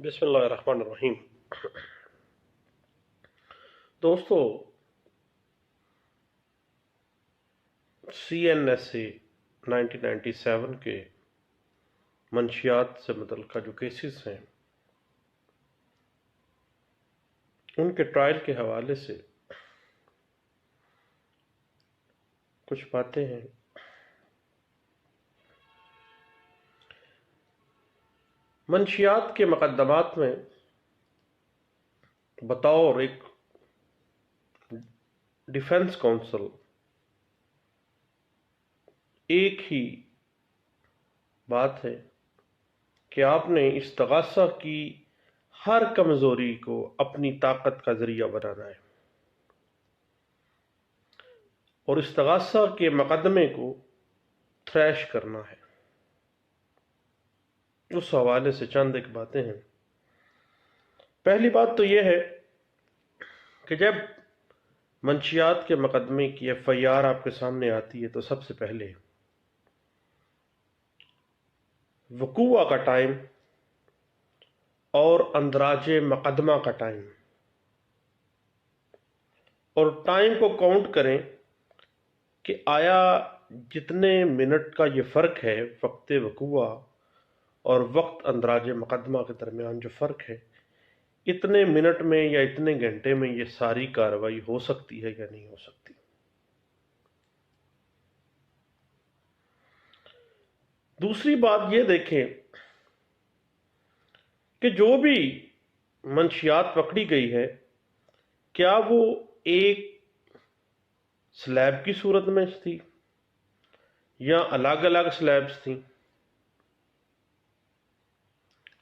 بسم اللہ الرحمن الرحیم۔ دوستو، CNSA 1997 کے منشیات سے متعلقہ جو کیسز ہیں ان کے ٹرائل کے حوالے سے کچھ باتیں ہیں۔ منشیات کے مقدمات میں بطور ایک ڈیفنس کونسل ایک ہی بات ہے کہ آپ نے استغاثہ کی ہر کمزوری کو اپنی طاقت کا ذریعہ بنانا ہے اور استغاثہ کے مقدمے کو تھریش کرنا ہے۔ اس حوالے سے چند ایک باتیں ہیں۔ پہلی بات تو یہ ہے کہ جب منشیات کے مقدمے کی FIR آپ کے سامنے آتی ہے تو سب سے پہلے وقوع کا ٹائم اور اندراج مقدمہ کا ٹائم اور ٹائم کو کاؤنٹ کریں کہ آیا جتنے منٹ کا یہ فرق ہے وقت وقوع اور وقت اندراج مقدمہ کے درمیان جو فرق ہے، اتنے منٹ میں یا اتنے گھنٹے میں یہ ساری کارروائی ہو سکتی ہے یا نہیں ہو سکتی۔ دوسری بات یہ دیکھیں کہ جو بھی منشیات پکڑی گئی ہے کیا وہ ایک سلیب کی صورت میں تھی یا الگ الگ سلیبز تھیں۔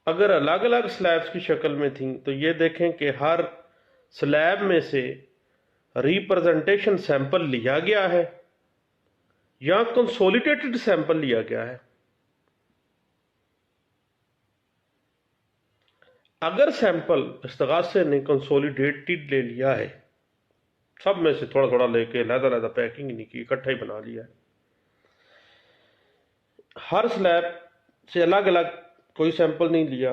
اگر الگ الگ سلیبز کی شکل میں تھیں تو یہ دیکھیں کہ ہر سلیب میں سے ریپرزنٹیشن سیمپل لیا گیا ہے یا کنسولیڈیٹڈ سیمپل لیا گیا ہے۔ اگر سیمپل استغاثے نے کنسولیڈیٹڈ لے لیا ہے، سب میں سے تھوڑا تھوڑا لے کے علیحدہ علیحدہ پیکنگ نہیں کی، اکٹھا ہی بنا لیا ہے، ہر سلیب سے الگ الگ کوئی سیمپل نہیں لیا،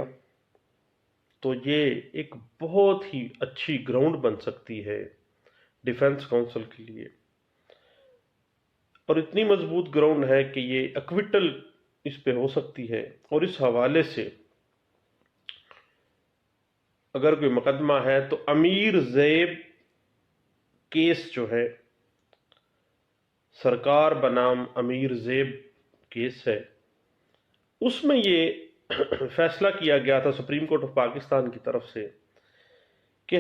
تو یہ ایک بہت ہی اچھی گراؤنڈ بن سکتی ہے ڈیفنس کونسل کے لیے، اور اتنی مضبوط گراؤنڈ ہے کہ یہ ایکویٹل اس پہ ہو سکتی ہے۔ اور اس حوالے سے اگر کوئی مقدمہ ہے تو امیر زیب کیس جو ہے، سرکار بنام امیر زیب کیس ہے، اس میں یہ فیصلہ کیا گیا تھا سپریم کورٹ آف پاکستان کی طرف سے کہ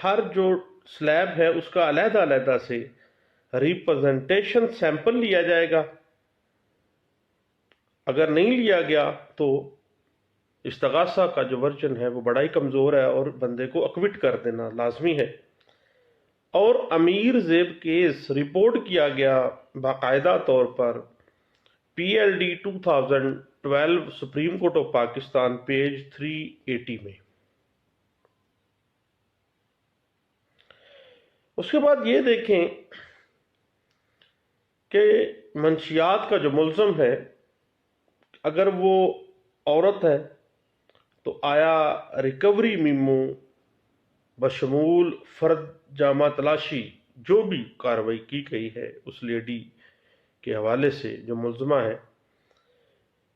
ہر جو سلیب ہے اس کا علیحدہ علیحدہ سے ریپرزنٹیشن سیمپل لیا جائے گا، اگر نہیں لیا گیا تو استغاثہ کا جو ورژن ہے وہ بڑا ہی کمزور ہے اور بندے کو اکوٹ کر دینا لازمی ہے۔ اور امیر زیب کیس رپورٹ کیا گیا باقاعدہ طور پر PLD 2012 supreme Court of Pakistan page 380 میں۔ اس کے بعد یہ دیکھیں کہ منشیات کا جو ملزم ہے اگر وہ عورت ہے تو آیا ریکوری میمو بشمول فرد جامہ تلاشی جو بھی کارروائی کی گئی ہے اس لیڈی کے حوالے سے جو ملزمہ ہے،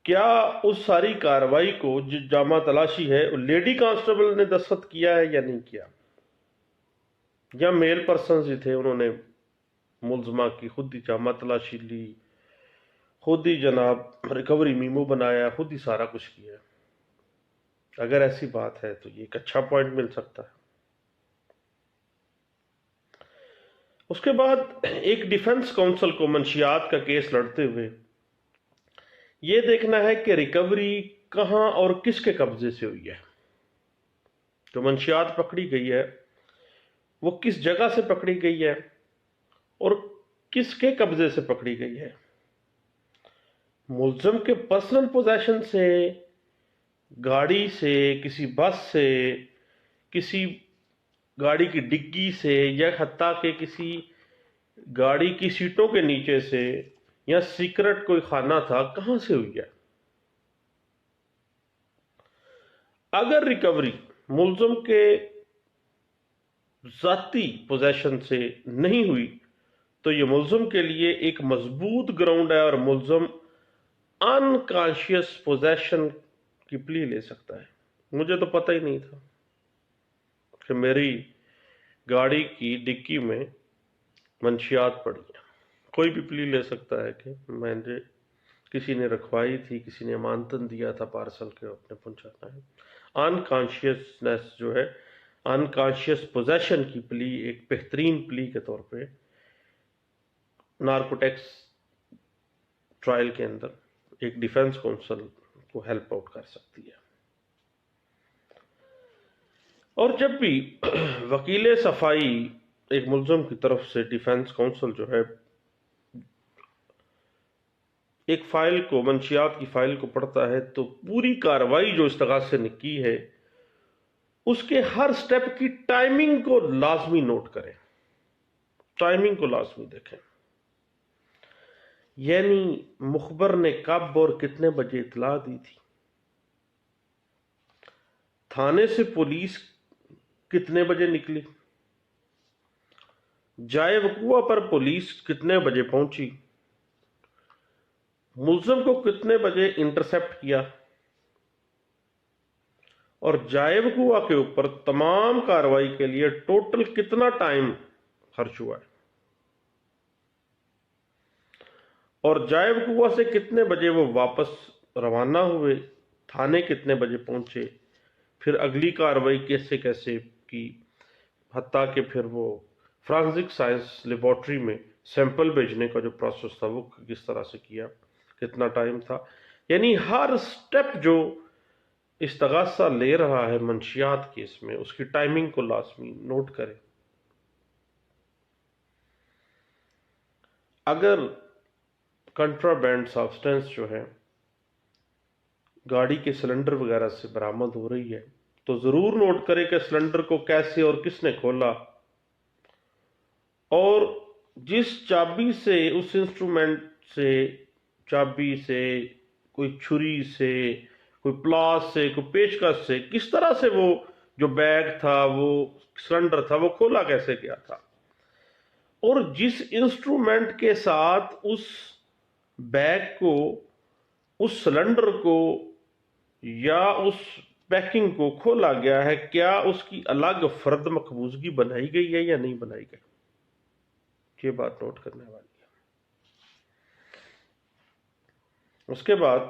کیا اس ساری کارروائی کو جو جامہ تلاشی ہے لیڈی کانسٹیبل نے دستخط کیا ہے یا نہیں کیا، یا میل پرسنز جو تھے انہوں نے ملزمہ کی خود ہی جامہ تلاشی لی، خود ہی جناب ریکوری میمو بنایا، خود ہی سارا کچھ کیا۔ اگر ایسی بات ہے تو یہ ایک اچھا پوائنٹ مل سکتا ہے۔ اس کے بعد ایک ڈیفنس کونسل کو منشیات کا کیس لڑتے ہوئے یہ دیکھنا ہے کہ ریکوری کہاں اور کس کے قبضے سے ہوئی ہے، جو منشیات پکڑی گئی ہے وہ کس جگہ سے پکڑی گئی ہے اور کس کے قبضے سے پکڑی گئی ہے۔ ملزم کے پرسنل پوزیشن سے، گاڑی سے، کسی بس سے، کسی گاڑی کی ڈگی سے، یا حتیٰ کہ کسی گاڑی کی سیٹوں کے نیچے سے، یا سیکرٹ کوئی خانہ تھا، کہاں سے ہوئی ہے۔ اگر ریکوری ملزم کے ذاتی پوزیشن سے نہیں ہوئی تو یہ ملزم کے لیے ایک مضبوط گراؤنڈ ہے اور ملزم انکانشیس پوزیشن کی پلی لے سکتا ہے۔ مجھے تو پتہ ہی نہیں تھا کہ میری گاڑی کی ڈکی میں منشیات پڑی ہیں۔ کوئی بھی پلی لے سکتا ہے کہ میں نے کسی نے رکھوائی تھی، کسی نے امانتاً دیا تھا پارسل کے اپنے پہنچانا ہے۔ انکانشیسنیس جو ہے، انکانشیس پوزیشن کی پلی ایک بہترین پلی کے طور پہ نارکوٹیکس ٹرائل کے اندر ایک ڈیفنس کونسل کو ہیلپ آؤٹ کر سکتی ہے۔ اور جب بھی وکیل صفائی ایک ملزم کی طرف سے ڈیفنس کونسل جو ہے ایک فائل کو، منشیات کی فائل کو پڑھتا ہے تو پوری کارروائی جو استغاثے نے کی ہے اس کے ہر سٹیپ کی ٹائمنگ کو لازمی نوٹ کریں، ٹائمنگ کو لازمی دیکھیں۔ یعنی مخبر نے کب اور کتنے بجے اطلاع دی تھی، تھانے سے پولیس کتنے بجے نکلی، جائے وقوع پر پولیس کتنے بجے پہنچی، ملزم کو کتنے بجے انٹرسپٹ کیا، اور جائے وقوع کے اوپر تمام کارروائی کے لیے ٹوٹل کتنا ٹائم خرچ ہوا ہے، اور جائے وقوع سے کتنے بجے وہ واپس روانہ ہوئے، تھانے کتنے بجے پہنچے، پھر اگلی کارروائی کیسے کیسے کی، حتیٰ کہ پھر وہ فرانزک سائنس لیبارٹری میں سیمپل بھیجنے کا جو پروسیس تھا وہ کس طرح سے کیا، کتنا ٹائم تھا۔ یعنی ہر سٹیپ جو استغاثہ لے رہا ہے منشیات کیس میں اس کی ٹائمنگ کو لازمی نوٹ کرے۔ اگر کنٹرابینڈ سبسٹنس جو ہے گاڑی کے سلنڈر وغیرہ سے برآمد ہو رہی ہے تو ضرور نوٹ کرے کہ سلنڈر کو کیسے اور کس نے کھولا، اور جس چابی سے، اس انسٹرومنٹ سے، چابی سے، کوئی چھری سے، کوئی پلاس سے، کوئی پیچکس سے، کس طرح سے وہ جو بیگ تھا، وہ سلنڈر تھا، وہ کھولا کیسے گیا تھا، اور جس انسٹرومنٹ کے ساتھ اس بیگ کو، اس سلنڈر کو یا اس پیکنگ کو کھولا گیا ہے، کیا اس کی الگ فرد مقبوضگی بنائی گئی ہے یا نہیں بنائی گئی، یہ بات نوٹ کرنے والی ہے۔ اس کے بعد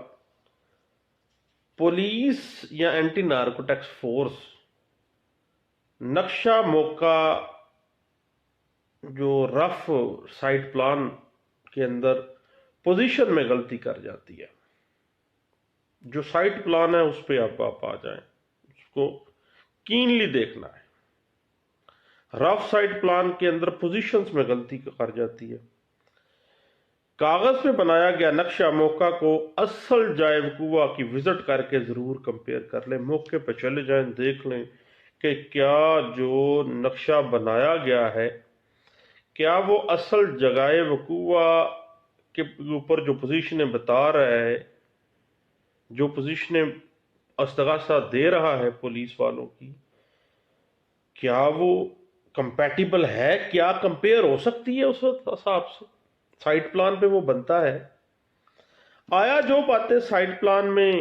پولیس یا اینٹی نارکوٹکس فورس نقشہ موقع جو رف سائٹ پلان کے اندر پوزیشن میں غلطی کر جاتی ہے۔ جو سائٹ پلان ہے اس پہ آپ آ جائیں، اس کو کینلی دیکھنا ہے۔ رف سائٹ پلان کے اندر پوزیشنز میں غلطی کر جاتی ہے۔ کاغذ پہ بنایا گیا نقشہ موقع کو اصل جائے وقوع کی وزٹ کر کے ضرور کمپیئر کر لیں، موقع پہ چلے جائیں، دیکھ لیں کہ کیا جو نقشہ بنایا گیا ہے کیا وہ اصل جگہ وقوع کے اوپر جو پوزیشنیں بتا رہا ہے، جو پوزیشنیں استغاثہ دے رہا ہے پولیس والوں کی، کیا وہ کمپیٹیبل ہے، کیا کمپیئر ہو سکتی ہے اس حساب سے سائٹ پلان پہ وہ بنتا ہے، آیا جو باتیں سائٹ پلان میں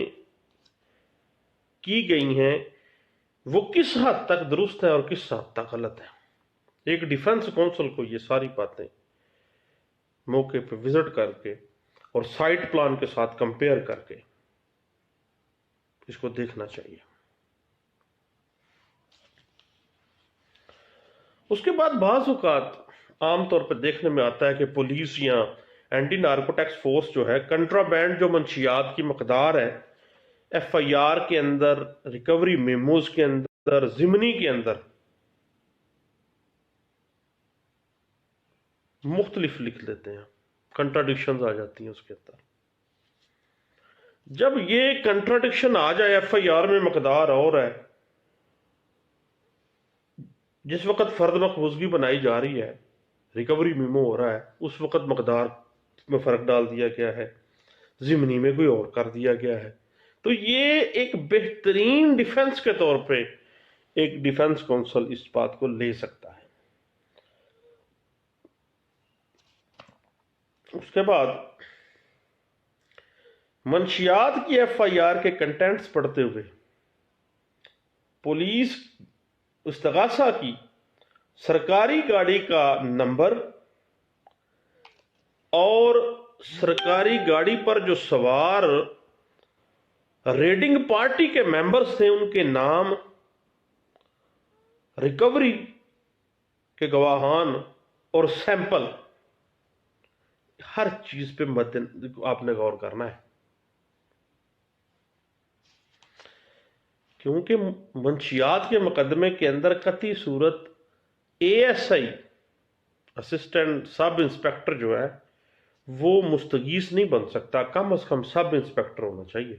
کی گئی ہیں وہ کس حد تک درست ہیں اور کس حد تک غلط ہیں۔ ایک ڈیفنس کونسل کو یہ ساری باتیں موقع پہ وزٹ کر کے اور سائٹ پلان کے ساتھ کمپیئر کر کے اس کو دیکھنا چاہیے۔ اس کے بعد بعض اوقات عام طور پہ دیکھنے میں آتا ہے کہ پولیس یا اینٹی نارکوٹکس فورس جو ہے کنٹرابینڈ جو منشیات کی مقدار ہے ایف آئی آر کے اندر، ریکوری میموز کے اندر، ضمنی کے اندر مختلف لکھ لیتے ہیں، کنٹراڈکشنز آ جاتی ہیں اس کے اندر۔ جب یہ کنٹراڈکشن آ جائے ایف آئی آر میں مقدار اور ہے، جس وقت فرد مقبوضگی بنائی جا رہی ہے، ریکوری میمو ہو رہا ہے، اس وقت مقدار میں فرق ڈال دیا گیا ہے، ضمنی میں کوئی اور کر دیا گیا ہے، تو یہ ایک بہترین ڈیفنس کے طور پہ ایک ڈیفنس کونسل اس بات کو لے سکتا ہے۔ اس کے بعد منشیات کی ایف آئی آر کے کنٹینٹس پڑھتے ہوئے پولیس استغاثہ کی سرکاری گاڑی کا نمبر اور سرکاری گاڑی پر جو سوار ریڈنگ پارٹی کے ممبرز تھے ان کے نام، ریکوری کے گواہان اور سیمپل، ہر چیز پہ آپ نے غور کرنا ہے، کیونکہ منشیات کے مقدمے کے اندر قطعی صورت A S I assistant sub inspector جو ہے وہ مستغیث نہیں بن سکتا، کم از کم سب انسپیکٹر ہونا چاہیے۔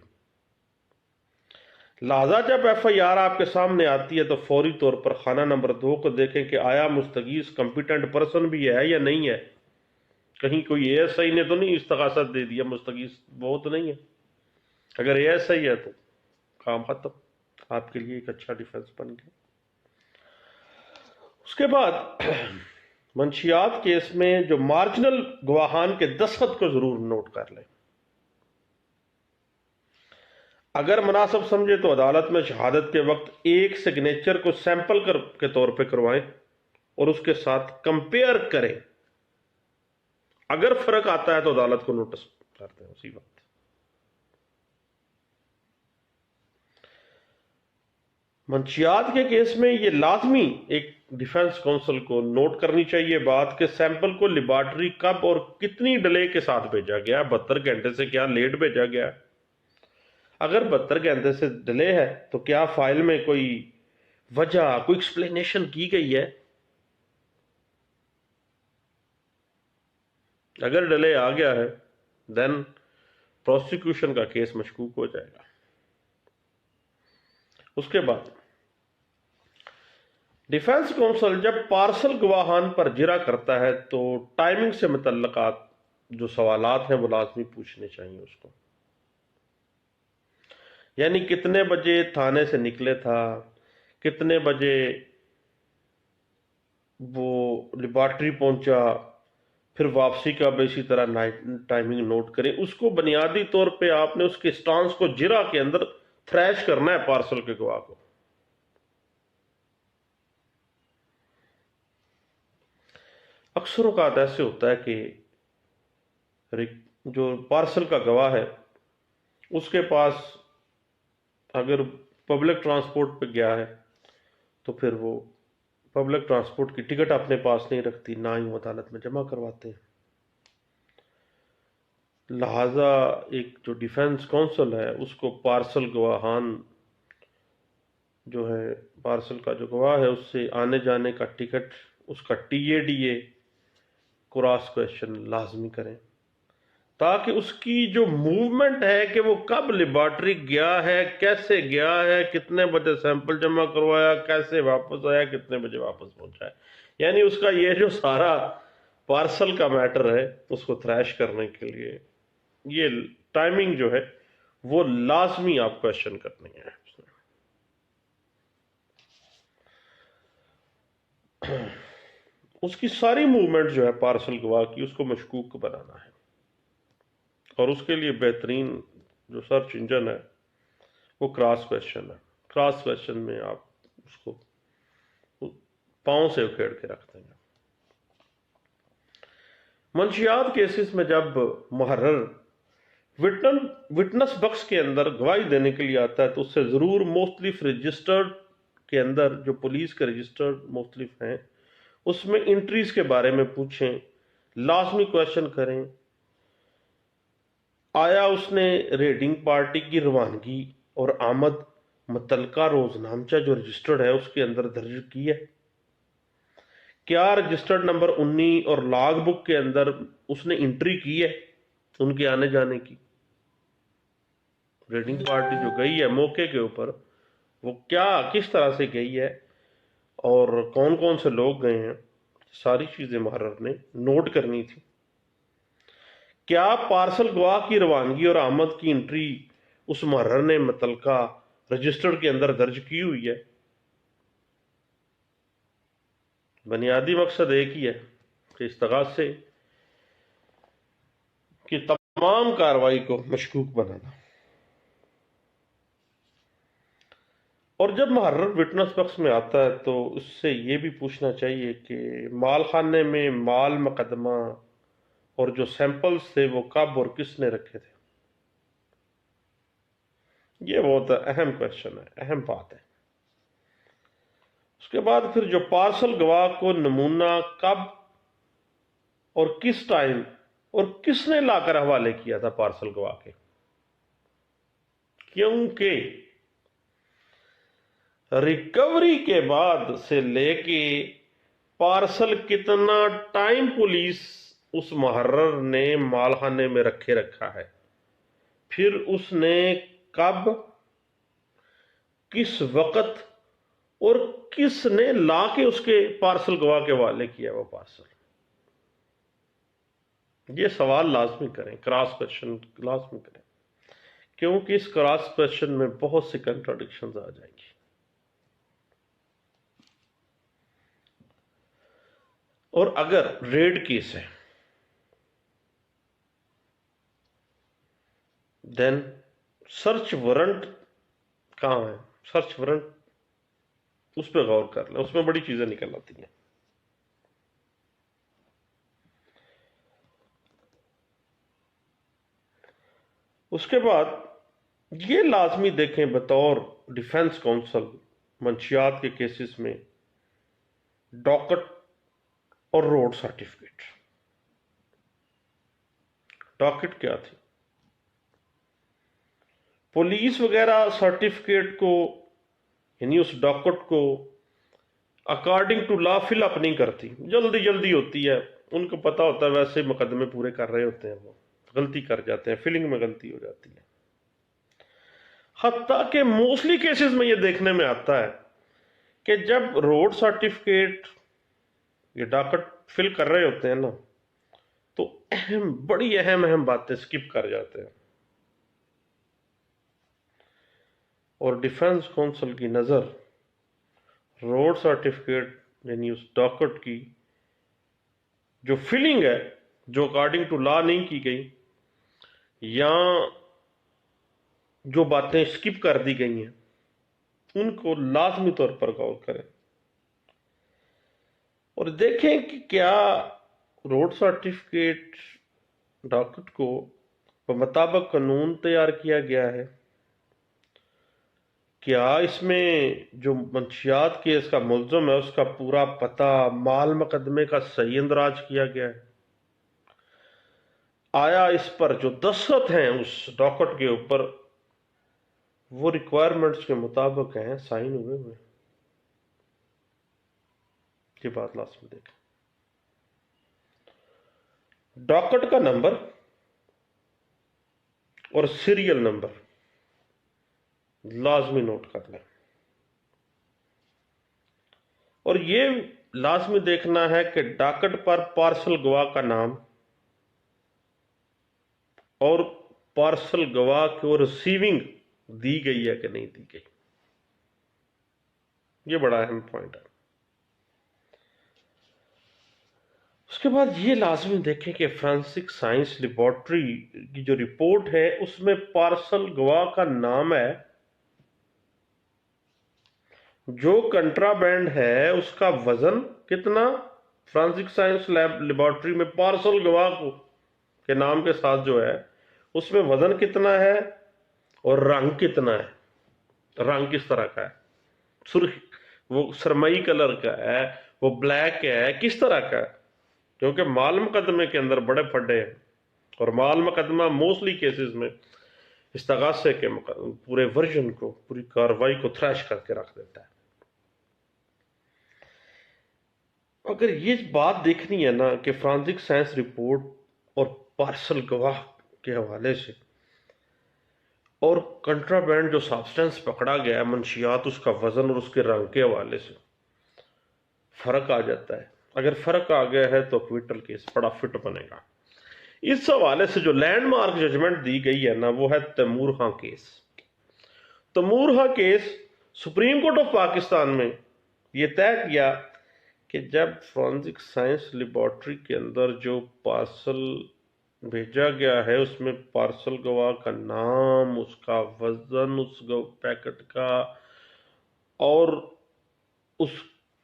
لہذا جب ایف آئی آر آپ کے سامنے آتی ہے تو فوری طور پر خانہ نمبر 2 کو دیکھیں کہ آیا مستغیث کمپیٹنٹ پرسن بھی ہے یا نہیں ہے، کہیں کوئی اے ایس آئی نے تو نہیں استغاثت دے دیا، مستغیث وہ تو نہیں ہے۔ اگر اے ایس آئی ہے تو کام ختم، آپ کے لیے ایک اچھا ڈیفنس بن گیا۔ اس کے بعد منشیات کیس میں جو مارجنل گواہان کے دستخط کو ضرور نوٹ کر لیں، اگر مناسب سمجھے تو عدالت میں شہادت کے وقت ایک سگنیچر کو سیمپل کے طور پہ کروائیں اور اس کے ساتھ کمپیئر کریں، اگر فرق آتا ہے تو عدالت کو نوٹس کرتے ہیں اسی وقت۔ منشیات کے کیس میں یہ لازمی ایک ڈیفنس کونسل کو نوٹ کرنی چاہیے بات کہ سیمپل کو لیبارٹری کب اور کتنی ڈیلے کے ساتھ بھیجا گیا، 72 گھنٹے سے کیا لیٹ بھیجا گیا، اگر 72 گھنٹے سے ڈیلے ہے تو کیا فائل میں کوئی وجہ، کوئی ایکسپلینیشن کی گئی ہے، اگر ڈیلے آ گیا ہے دین پروسیکیوشن کا کیس مشکوک ہو جائے گا۔ اس کے بعد ڈیفنس کونسل جب پارسل گواہان پر جرا کرتا ہے تو ٹائمنگ سے متعلقات جو سوالات ہیں وہ لازمی پوچھنے چاہیے اس کو، یعنی کتنے بجے تھانے سے نکلے تھا، کتنے بجے وہ لیبارٹری پہنچا، پھر واپسی کا بھی اسی طرح ٹائمنگ نوٹ کریں۔ اس کو بنیادی طور پہ آپ نے اس کے سٹانس کو جرا کے اندر تھریش کرنا ہے پارسل کے گواہ کو۔ اکثر اوقات ایسے ہوتا ہے کہ جو پارسل کا گواہ ہے اس کے پاس اگر پبلک ٹرانسپورٹ پہ گیا ہے تو پھر وہ پبلک ٹرانسپورٹ کی ٹکٹ اپنے پاس نہیں رکھتی، نہ ہی وہ عدالت میں جمع کرواتے ہیں۔ لہٰذا ایک جو ڈیفنس کونسل ہے اس کو پارسل گواہان جو ہے، پارسل کا جو گواہ ہے اس سے آنے جانے کا ٹکٹ، اس کا T A D A cross question لازمی کریں، تاکہ اس کی جو موومنٹ ہے کہ وہ کب لیبارٹری گیا ہے، کیسے گیا ہے، کتنے بجے سیمپل جمع کروایا، کیسے واپس آیا، کتنے بجے واپس پہنچا ہے، یعنی اس کا یہ جو سارا پارسل کا میٹر ہے اس کو تھریش کرنے کے لیے یہ ٹائمنگ جو ہے وہ لازمی آپ کویشچن کرنی ہے۔ اس کی ساری موومنٹ جو ہے پارسل گواہ کی اس کو مشکوک بنانا ہے، اور اس کے لیے بہترین جو سرچ انجن ہے وہ کراس کویشچن ہے۔ کراس کویشچن میں آپ اس کو پاؤں سے اکھیڑ کے رکھ دیں گے۔ منشیات کیسز میں جب محرر وٹنس بکس کے اندر گواہی دینے کے لیے آتا ہے تو اس سے ضرور مختلف رجسٹرڈ کے اندر جو پولیس کے رجسٹرڈ مختلف ہیں اس میں انٹریز کے بارے میں پوچھیں، لازمی کویشچن کریں، آیا اس نے ریڈنگ پارٹی کی روانگی اور آمد متعلقہ روزنامچہ جو رجسٹرڈ ہے اس کے اندر درج کی ہے، کیا رجسٹرڈ نمبر 19 اور لاگ بک کے اندر اس نے انٹری کی ہے ان کے آنے جانے کی، ریڈنگ پارٹی جو گئی ہے موقع کے اوپر وہ کیا کس طرح سے گئی ہے اور کون کون سے لوگ گئے ہیں، ساری چیزیں محرر نے نوٹ کرنی تھی۔ کیا پارسل گواہ کی روانگی اور آمد کی انٹری اس محرر نے متعلقہ رجسٹر کے اندر درج کی ہوئی ہے۔ بنیادی مقصد ایک ہی ہے کہ استغاثے سے کہ تمام کارروائی کو مشکوک بنانا۔ اور جب محرر وٹنس بکس میں آتا ہے تو اس سے یہ بھی پوچھنا چاہیے کہ مال خانے میں مال مقدمہ اور جو سیمپلز تھے وہ کب اور کس نے رکھے تھے۔ یہ بہت اہم کویشچن ہے، اہم بات ہے۔ اس کے بعد پھر جو پارسل گواہ کو نمونہ کب اور کس ٹائم اور کس نے لا کر حوالے کیا تھا پارسل گواہ کے، کیونکہ ریکوری کے بعد سے لے کے پارسل کتنا ٹائم پولیس اس محرر نے مالخانے میں رکھا ہے، پھر اس نے کب، کس وقت اور کس نے لا کے اس کے پارسل گواہ کے حوالے کیا وہ پارسل۔ یہ سوال لازمی کریں، کراس کویشچن لازمی کریں، کیونکہ اس کراس کویشچن میں بہت سی کنٹراڈکشنز آ جائیں گی۔ اور اگر ریڈ کیس ہے دین سرچ وارنٹ کہاں ہے، سرچ وارنٹ اس پہ غور کر لیں، اس میں بڑی چیزیں نکل آتی ہیں۔ اس کے بعد یہ لازمی دیکھیں بطور ڈیفنس کونسل منشیات کے کیسز میں ڈاکٹ اور روڈ سرٹیفکیٹ۔ ڈاکٹ کیا تھی؟ پولیس وغیرہ سرٹیفکیٹ کو یعنی اس ڈاکٹ کو اکارڈنگ ٹو لا فل اپ نہیں کرتی، جلدی ہوتی ہے، ان کو پتا ہوتا ہے ویسے مقدمے پورے کر رہے ہوتے ہیں، وہ غلطی کر جاتے ہیں، فلنگ میں غلطی ہو جاتی ہے۔ حتیٰ کہ موسٹلی کیسز میں یہ دیکھنے میں آتا ہے کہ جب روڈ سرٹیفکیٹ یہ ڈاکٹ فل کر رہے ہوتے ہیں نا تو بڑی اہم باتیں سکپ کر جاتے ہیں، اور ڈیفنس کونسل کی نظر روڈ سرٹیفکیٹ یعنی اس ڈاکٹ کی جو فلنگ ہے جو اکارڈنگ ٹو لا نہیں کی گئی یا جو باتیں سکپ کر دی گئی ہیں ان کو لازمی طور پر غور کریں اور دیکھیں کہ کیا روڈ سرٹیفکیٹ ڈاکٹ کو بمطابق قانون تیار کیا گیا ہے، کیا اس میں جو منشیات کیس کا ملزم ہے اس کا پورا پتہ مال مقدمے کا صحیح اندراج کیا گیا ہے، آیا اس پر جو دستخط ہیں اس ڈاکٹ کے اوپر وہ ریکوائرمنٹس کے مطابق ہیں، سائن ہوئے ہوئے، یہ بات لازمی دیکھیں۔ ڈاکٹ کا نمبر اور سیریل نمبر لازمی نوٹ کر لیں، اور یہ لازمی دیکھنا ہے کہ ڈاکٹ پر پارسل گواہ کا نام اور پارسل گواہ کو ریسیونگ دی گئی ہے کہ نہیں دی گئی، یہ بڑا اہم پوائنٹ ہے۔ اس کے بعد یہ لازمی دیکھیں کہ فرانسک سائنس لیبارٹری کی جو رپورٹ ہے اس میں پارسل گواہ کا نام ہے، جو کنٹرابینڈ ہے اس کا وزن کتنا، فرانسک سائنس لیبارٹری میں پارسل گواہ کو کے نام کے ساتھ جو ہے اس میں وزن کتنا ہے اور رنگ کتنا ہے، رنگ کس طرح کا ہے، سرخ وہ سرمئی کلر کا ہے، وہ بلیک ہے، کس طرح کا ہے، کیونکہ مال مقدمے کے اندر بڑے پھڈے ہیں اور مال مقدمہ موسٹلی کیسز میں استغاثے کے پورے ورژن کو، پوری کارروائی کو تھریش کر کے رکھ دیتا ہے۔ اگر یہ بات دیکھنی ہے نا کہ فرانسک سائنس رپورٹ اور پارسل گواہ کے حوالے سے اور کنٹرابینڈ جو سبسٹنس پکڑا گیا ہے منشیات، اس کا وزن اور اس کے رنگ کے حوالے سے فرق آ جاتا ہے، اگر فرق آ گیا ہے تو ایکویٹل کیس بڑا فٹ بنے گا۔ اس حوالے سے جو لینڈ مارک ججمنٹ دی گئی ہے نا وہ ہے Taimur Khan case. Taimur Khan case Supreme Court of Pakistan میں یہ طے کیا کہ جب فورنزک سائنس لیبارٹری کے اندر جو پارسل بھیجا گیا ہے اس میں پارسل گواہ کا نام، اس کا وزن، اس پیکٹ کا اور اس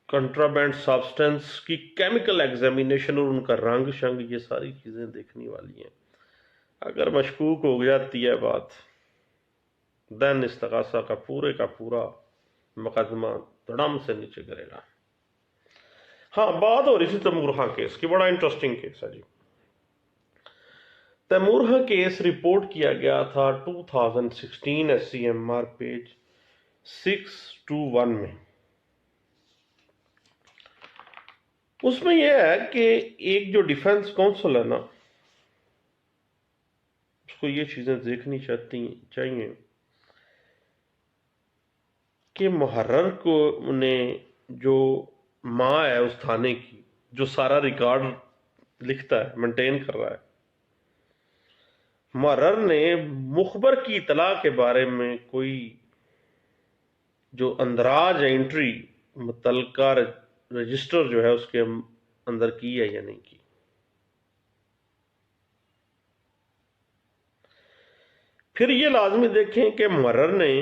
کنٹرابینڈ سبسٹنس کی کیمیکل ایگزامینیشن اور ان کا رنگ شنگ، یہ ساری چیزیں دیکھنے والی ہیں. اگر مشکوک ہو جاتی ہے بات دین استغاثہ کا پورا مقدمہ دڑم سے نیچے کرے گا. ہاں، بات ہو رہی تھی تیمور خان کیس کی، بڑا انٹرسٹنگ کیس ہے جی. تیمور خان کیس رپورٹ کیا گیا تھا 2016 SCMR پیج 621 میں. اس میں یہ ہے کہ ایک جو ڈیفنس کونسل ہے نا، اس کو یہ چیزیں دیکھنی چاہیے کہ محرر کو نے جو ماں ہے اس تھانے کی، جو سارا ریکارڈ لکھتا ہے، مینٹین کر رہا ہے، محرر نے مخبر کی اطلاع کے بارے میں کوئی جو اندراج ہے، انٹری متعلقہ رجسٹر جو ہے اس کے اندر کی ہے یا نہیں کی. پھر یہ لازمی دیکھیں کہ محرر نے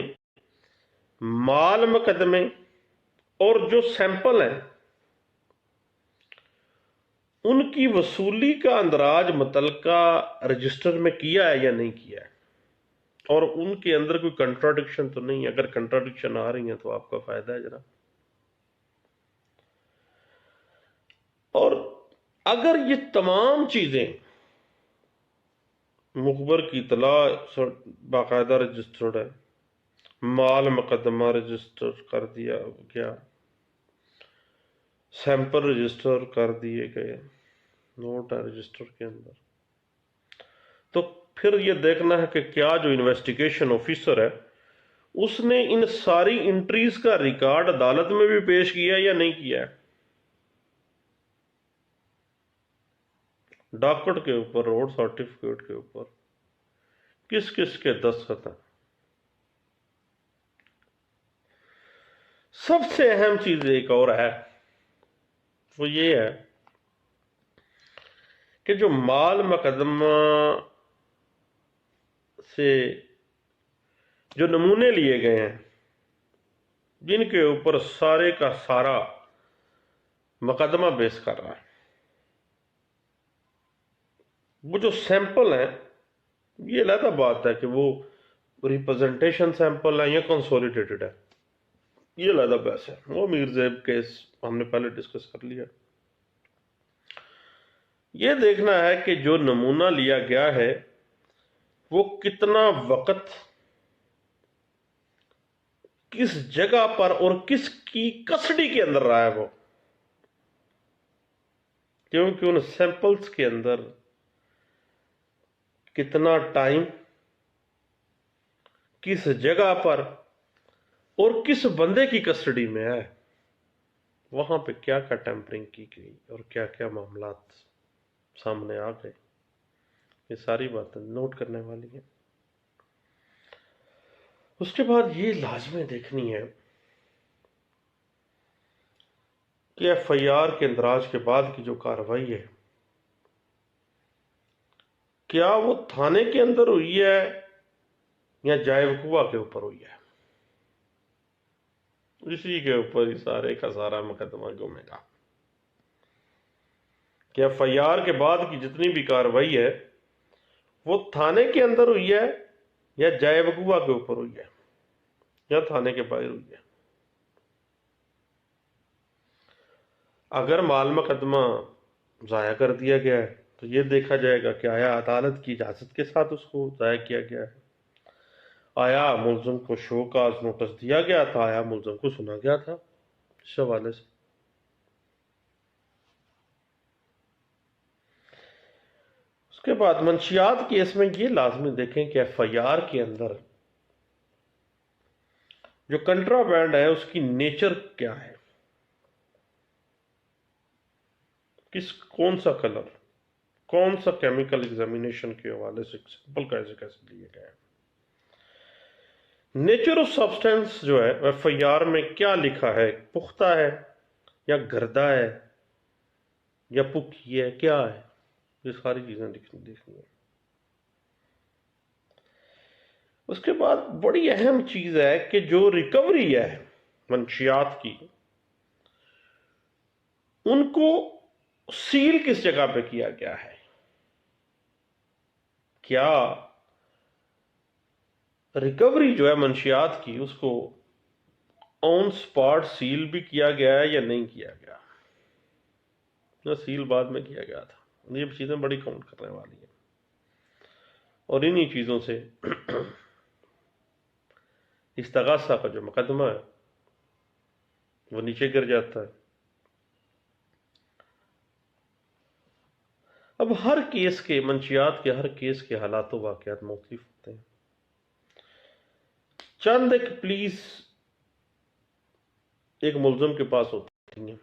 مال مقدمے اور جو سیمپل ہیں ان کی وصولی کا اندراج متعلقہ رجسٹر میں کیا ہے یا نہیں کیا ہے، اور ان کے اندر کوئی کنٹراڈکشن تو نہیں ہے. اگر کنٹراڈکشن آ رہی ہیں تو آپ کا فائدہ ہے جناب. اور اگر یہ تمام چیزیں مخبر کی اطلاع باقاعدہ رجسٹرڈ ہے، مال مقدمہ رجسٹر کر دیا گیا، سیمپل رجسٹر کر دیے گئے، نوٹ ہے رجسٹر کے اندر، تو پھر یہ دیکھنا ہے کہ کیا جو انویسٹیگیشن آفیسر ہے اس نے ان ساری انٹریز کا ریکارڈ عدالت میں بھی پیش کیا یا نہیں کیا ہے. ڈاکٹ کے اوپر، روڈ سرٹیفکیٹ کے اوپر کس کس کے دستخط ہیں. سب سے اہم چیز ایک اور ہے، وہ یہ ہے کہ جو مال مقدمہ سے جو نمونے لیے گئے ہیں، جن کے اوپر سارے کا سارا مقدمہ بیس کر رہا ہے، وہ جو سیمپل ہیں، یہ علیحدہ بات ہے کہ وہ ریپرزنٹیشن سیمپل ہے یا کنسولیڈیٹڈ ہے، یہ علیحدہ بحث ہے. وہ میر زیب کیس ہم نے پہلے ڈسکس کر لیا. یہ دیکھنا ہے کہ جو نمونہ لیا گیا ہے وہ کتنا وقت، کس جگہ پر اور کس کی کسٹڈی کے اندر رہا ہے وہ، کیونکہ ان سیمپلز کے اندر کتنا ٹائم، کس جگہ پر اور کس بندے کی کسٹڈی میں ہے، وہاں پہ کیا کیا ٹیمپرنگ کی گئی اور کیا کیا معاملات سامنے آ گئے، یہ ساری باتیں نوٹ کرنے والی ہیں. اس کے بعد یہ لازمی دیکھنی ہے کہ FIR کے اندراج کے بعد کی جو کارروائی ہے، کیا وہ تھانے کے اندر ہوئی ہے یا جائے وقوع کے اوپر ہوئی ہے. اسی کے اوپر ہی سارے کا سارا مقدمہ گھومے گا کہ FIR کے بعد کی جتنی بھی کارروائی ہے وہ تھانے کے اندر ہوئی ہے یا جائے وقوع کے اوپر ہوئی ہے یا تھانے کے باہر ہوئی ہے. اگر مال مقدمہ ضائع کر دیا گیا ہے تو یہ دیکھا جائے گا کہ آیا عدالت کی اجازت کے ساتھ اس کو ضائع کیا گیا ہے، آیا ملزم کو شو کاز نوٹس دیا گیا تھا، آیا ملزم کو سنا گیا تھا. اس حوالے سے اس کے بعد منشیات کیس میں یہ لازمی دیکھیں کہ FIR کے اندر جو کنٹرابینڈ ہے اس کی نیچر کیا ہے، کون سا کلر، کون سا کیمیکل ایگزامینیشن کے حوالے سے سیمپل کیسے لیے گئے. نیچر آف سبسٹینس جو ہے ایف آئی آر میں کیا لکھا ہے, پختہ ہے یا گردہ ہے یا پکی ہے, کیا ہے, یہ ساری چیزیں دیکھنی ہے. اس کے بعد بڑی اہم چیز ہے کہ جو ریکوری ہے منشیات کی, ان کو سیل کس جگہ پہ کیا گیا ہے. کیا ریکوری جو ہے منشیات کی اس کو آن سپاٹ سیل بھی کیا گیا ہے یا نہیں کیا گیا؟ سیل بعد میں کیا گیا تھا. یہ چیزیں بڑی کاؤنٹ کرنے والی ہیں, اور انہی چیزوں سے استغاثہ کا جو مقدمہ ہے وہ نیچے گر جاتا ہے. اب ہر کیس کے منشیات کے ہر کیس کے حالات و واقعات مختلف ہوتے ہیں. چند ایک پلیز ایک ملزم کے پاس ہوتی ہیں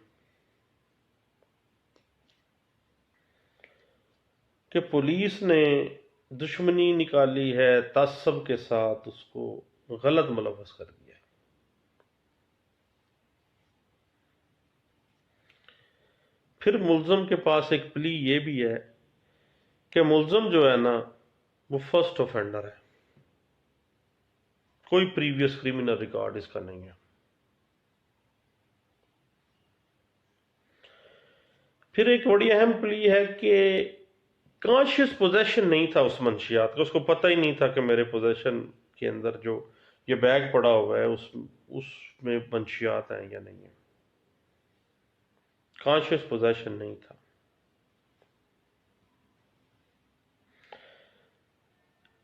کہ پولیس نے دشمنی نکالی ہے, تعصب کے ساتھ اس کو غلط ملوث کر دیا ہے. پھر ملزم کے پاس ایک پلی یہ بھی ہے کہ ملزم جو ہے نا وہ فرسٹ اوفینڈر ہے, کوئی پریویس کریمنل ریکارڈ اس کا نہیں ہے. پھر ایک بڑی اہم پلی ہے کہ کانشیس پوزیشن نہیں تھا اس منشیات کا, اس کو پتہ ہی نہیں تھا کہ میرے پوزیشن کے اندر جو یہ بیگ پڑا ہوا ہے اس میں منشیات ہیں یا نہیں ہیں. کانشیس پوزیشن نہیں تھا.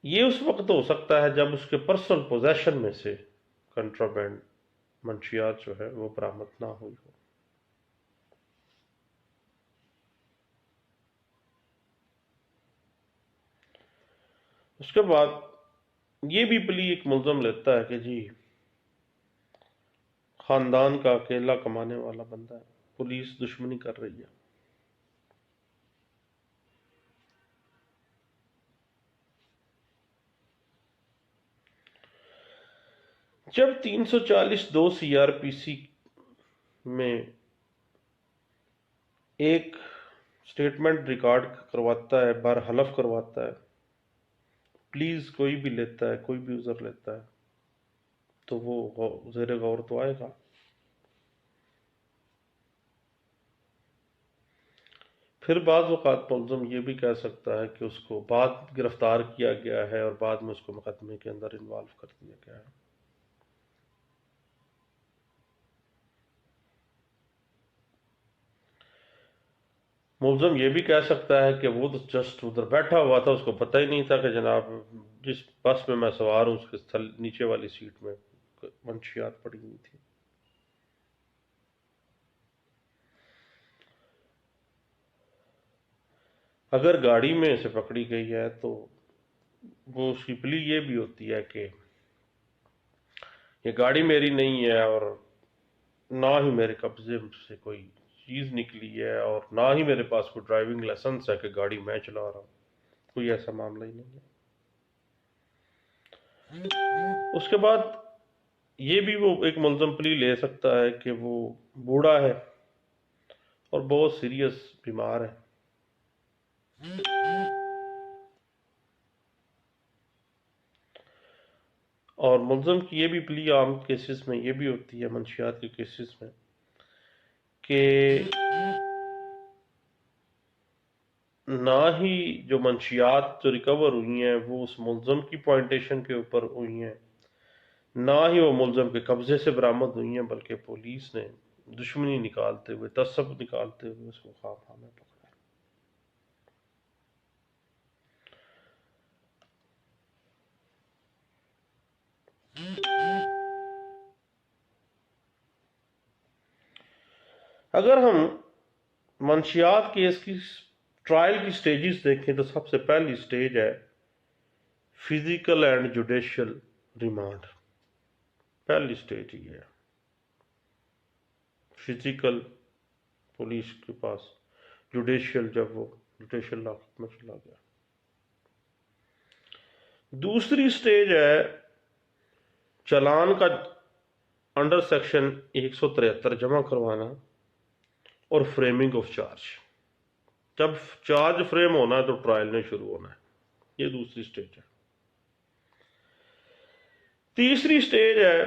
یہ اس وقت ہو سکتا ہے جب اس کے پرسنل پوزیشن میں سے کنٹرابینڈ منشیات جو ہے وہ برآمد نہ ہوئی ہو. اس کے بعد یہ بھی پلی ایک ملزم لیتا ہے کہ جی خاندان کا اکیلا کمانے والا بندہ ہے, پولیس دشمنی کر رہی ہے. جب 340(2) سی آر پی سی میں ایک سٹیٹمنٹ ریکارڈ کرواتا ہے, برحلف کرواتا ہے, پلیز کوئی بھی لیتا ہے, کوئی بھی عذر لیتا ہے, تو وہ زیر غور تو آئے گا. پھر بعض اوقات ملزم یہ بھی کہہ سکتا ہے کہ اس کو بعد گرفتار کیا گیا ہے اور بعد میں اس کو مقدمے کے اندر انوالو کر دیا گیا ہے. ملزم یہ بھی کہہ سکتا ہے کہ وہ تو جسٹ ادھر بیٹھا ہوا تھا, اس کو پتہ ہی نہیں تھا کہ جناب جس بس میں سوار ہوں اس کے نیچے والی سیٹ میں منشیات پڑی ہوئی تھی. اگر گاڑی میں سے پکڑی گئی ہے تو وہ اس کی پلی یہ بھی ہوتی ہے کہ یہ گاڑی میری نہیں ہے اور نہ ہی میرے قبضے سے کوئی چیز نکلی ہے اور نہ ہی میرے پاس کوئی ڈرائیونگ لائسنس ہے کہ گاڑی میں چلا رہا ہوں, کوئی ایسا معاملہ ہی نہیں ہے. اس کے بعد یہ بھی وہ ایک ملزم پلی لے سکتا ہے کہ وہ بوڑھا ہے اور بہت سیریس بیمار ہے, اور ملزم کی یہ بھی پلی عام کیسز میں یہ بھی ہوتی ہے, منشیات کے کیسز میں, کہ نہ ہی جو منشیات جو ریکور ہوئی ہیں وہ اس ملزم کی پوائنٹیشن کے اوپر ہوئی ہیں, نہ ہی وہ ملزم کے قبضے سے برآمد ہوئی ہیں, بلکہ پولیس نے دشمنی نکالتے ہوئے, تعصب نکالتے ہوئے اس کو خام خامے پکڑا. اگر ہم منشیات کیس کی ٹرائل کی سٹیجز دیکھیں تو سب سے پہلی سٹیج ہے فزیکل اینڈ جوڈیشل ریمانڈ. پہلی سٹیج یہ ہے فزیکل پولیس کے پاس, جوڈیشل جب وہ ڈیٹیشن لاکاپ میں چلا گیا۔ دوسری سٹیج ہے چالان کا انڈر سیکشن 173 جمع کروانا اور فریمنگ آف چارج۔ جب چارج فریم ہونا ہے تو ٹرائل نے شروع ہونا ہے، یہ دوسری سٹیج ہے۔ تیسری سٹیج ہے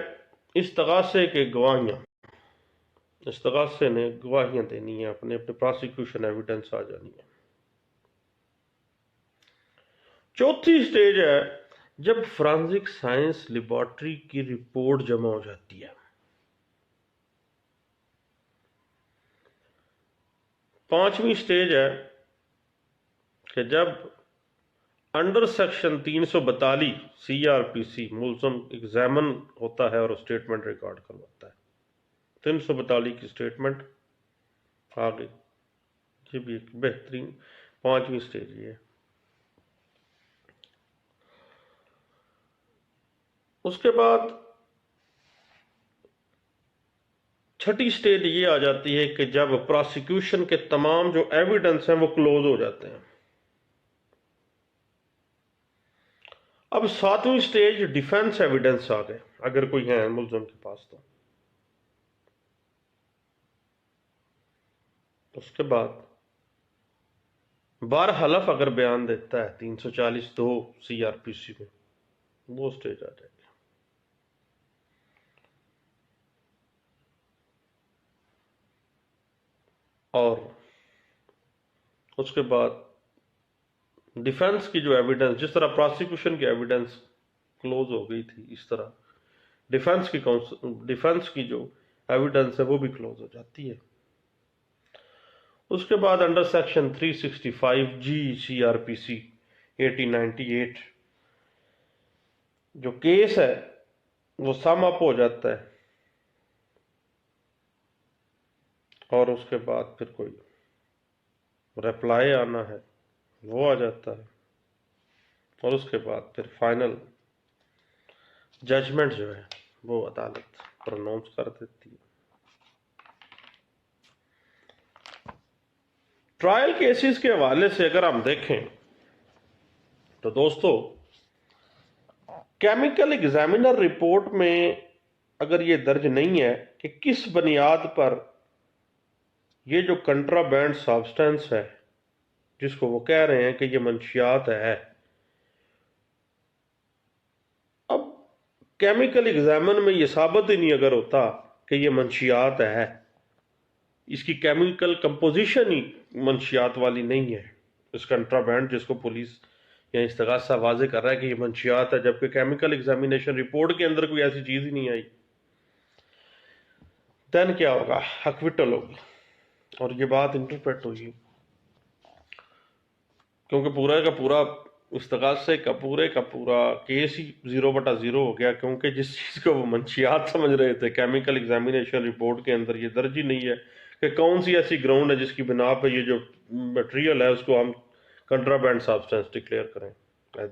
استغاثے کے گواہیاں، استغاثے نے گواہیاں دینی ہیں، اپنے پراسیکیوشن ایویڈنس آ جانی ہے۔ چوتھی سٹیج ہے جب فرانزک سائنس لیبارٹری کی رپورٹ جمع ہو جاتی ہے۔ پانچویں سٹیج ہے کہ جب انڈر سیکشن 342 CRPC ملزم ایگزامن ہوتا ہے اور اسٹیٹمنٹ ریکارڈ کرواتا ہے۔ 342 کی اسٹیٹمنٹ آ گئی، یہ بھی ایک بہترین پانچویں سٹیج یہ ہے۔ اس کے بعد چھٹی سٹیج یہ آ جاتی ہے کہ جب پراسیکیوشن کے تمام جو ایویڈنس ہیں وہ کلوز ہو جاتے ہیں۔ اب ساتویں سٹیج ڈیفینس ایویڈنس آ گئے، اگر کوئی ہے ملزم کے پاس تو۔ اس کے بعد بار حلف اگر بیان دیتا ہے 340(2) CRPC میں، وہ سٹیج آ جائے گی۔ اور اس کے بعد ڈیفنس کی جو ایویڈنس، جس طرح پراسیکیوشن کی ایویڈنس کلوز ہو گئی تھی، اس طرح ڈیفنس کی جو ایویڈنس ہے وہ بھی کلوز ہو جاتی ہے۔ اس کے بعد انڈر سیکشن 365G CRPC 1898 جو کیس ہے وہ سم اپ ہو جاتا ہے، اور اس کے بعد پھر کوئی ریپلائی آنا ہے وہ آ جاتا ہے، اور اس کے بعد پھر فائنل ججمنٹ جو ہے وہ عدالت پرونونس کر دیتی ہے۔ ٹرائل کیسز کے حوالے سے اگر ہم دیکھیں تو دوستو، کیمیکل ایگزامینر رپورٹ میں اگر یہ درج نہیں ہے کہ کس بنیاد پر یہ جو کنٹرابینڈ سبسٹنس ہے جس کو وہ کہہ رہے ہیں کہ یہ منشیات ہے، اب کیمیکل ایگزامن میں یہ ثابت ہی نہیں اگر ہوتا کہ یہ منشیات ہے، اس کی کیمیکل کمپوزیشن ہی منشیات والی نہیں ہے، اس کنٹرابینڈ جس کو پولیس یا استغاثہ واضح کر رہا ہے کہ یہ منشیات ہے، جبکہ کیمیکل ایگزامینیشن رپورٹ کے اندر کوئی ایسی چیز ہی نہیں آئی، دین کیا ہوگا؟ اکویٹل ہوگی، اور یہ بات انٹرپریٹ ہوگی، کیونکہ پورا کا پورا استغاثے کا پورا کیس ہی 0/0 ہو گیا، کیونکہ جس چیز کو وہ منشیات سمجھ رہے تھے کیمیکل ایگزامینیشن رپورٹ کے اندر یہ درج ہی نہیں ہے کہ کون سی ایسی گراؤنڈ ہے جس کی بنا پہ یہ جو مٹیریل ہے اس کو ہم کنٹرابینڈ سبسٹنس ڈکلیئر کریں۔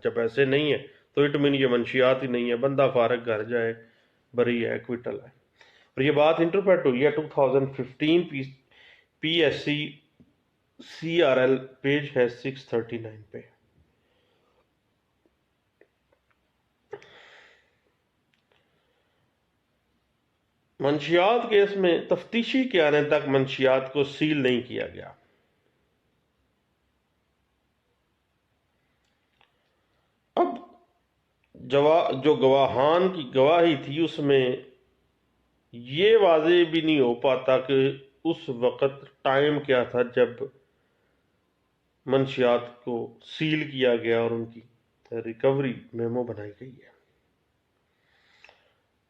جب ایسے نہیں ہے تو اٹ مین یہ منشیات ہی نہیں ہے، بندہ فارغ گھر جائے، بری ہے، ایکویٹل ہے۔ اور یہ بات انٹرپریٹ ہوئی ہے 2015 PSC CRL پیج ہے 639 پہ۔ منشیات کیس میں تفتیشی کے آنے تک منشیات کو سیل نہیں کیا گیا۔ اب جو گواہان کی گواہی تھی اس میں یہ واضح بھی نہیں ہو پاتا کہ اس وقت ٹائم کیا تھا جب منشیات کو سیل کیا گیا اور ان کی ریکوری میمو بنائی گئی ہے،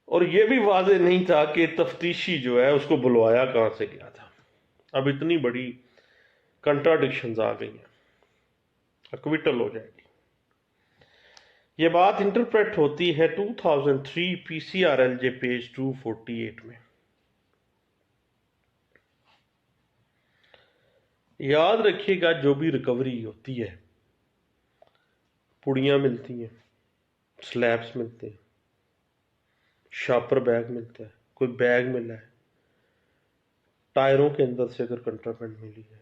اور یہ بھی واضح نہیں تھا کہ تفتیشی جو ہے اس کو بلوایا کہاں سے گیا تھا۔ اب اتنی بڑی کنٹراڈکشنز آ گئی ہیں، اکویٹل ہو جائے گی۔ یہ بات انٹرپریٹ ہوتی ہے 2003 PCRLJ پیج 248 میں۔ یاد رکھیے گا جو بھی ریکوری ہوتی ہے، پڑیاں ملتی ہیں، سلیبس ملتے ہیں، شاپر بیگ ملتا ہے، کوئی بیگ ملا ہے، ٹائروں کے اندر سے اگر کنٹرابینڈ ملی ہے،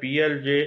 PLJ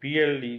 PLD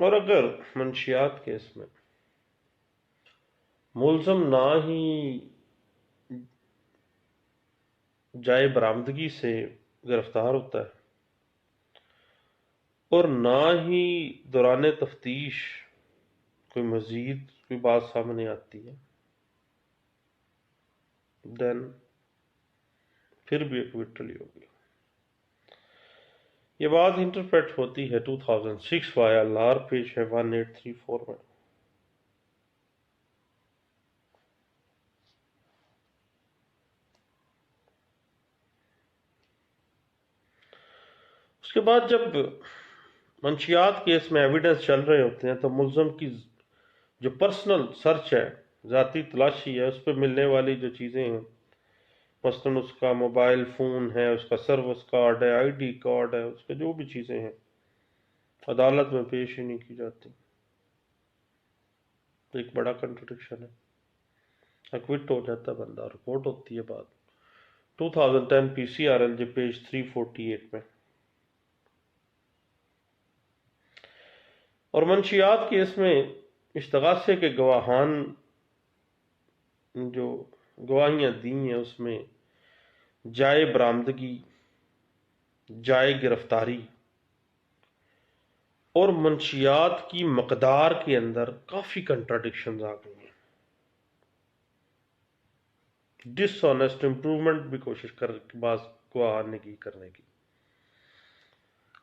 اور اگر منشیات کیس میں ملزم نہ ہی جائے برآمدگی سے گرفتار ہوتا ہے اور نہ ہی دوران تفتیش کوئی مزید کوئی بات سامنے آتی ہے، دین پھر بھی ایکویٹل ہی ہوگی۔ یہ بات انٹرپریٹ ہوتی ہے 2006 وایا لار پیج ہے 1834 میں۔ اس کے بعد جب منشیات کیس میں ایویڈنس چل رہے ہوتے ہیں تو ملزم کی جو پرسنل سرچ ہے، ذاتی تلاشی ہے، اس پہ ملنے والی جو چیزیں ہیں، مثلاً اس کا موبائل فون ہے، اس کا سروس کارڈ ہے، آئی ڈی کارڈ ہے، اس کے جو بھی چیزیں ہیں، عدالت میں پیش ہی نہیں کی جاتی۔ ایک بڑا کنٹرڈکشن ہے، ایکوٹ ہو جاتا ہے بندہ، رپورٹ ہوتی ہے بات 2010 P C R L J page 348 میں۔ اور منشیات کیس میں استغاثے کے گواہان جو گواہیاں دی ہیں اس میں جائے برآمدگی، جائے گرفتاری اور منشیات کی مقدار کے اندر کافی کنٹراڈکشنز آ گئی ہیں۔ ڈس آنیسٹ امپرومنٹ بھی کوشش کر بعض گواہان نے کی کرنے کی،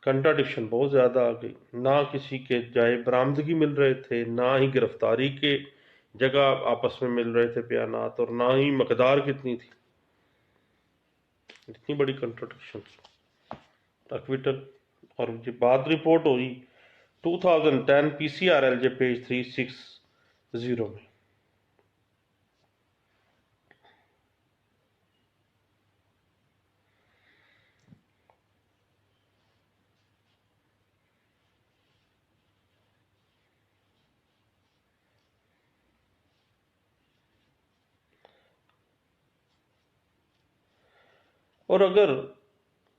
کنٹراڈکشن بہت زیادہ آ گئی، نہ کسی کے جائے برآمدگی مل رہے تھے، نہ ہی گرفتاری کے جگہ آپس میں مل رہے تھے بیانات، اور نہ ہی مقدار کتنی تھی، اتنی بڑی کنٹراڈکشن، ایکویٹل۔ اور یہ بات رپورٹ ہوئی 2010 P C R L J page 360 میں۔ اور اگر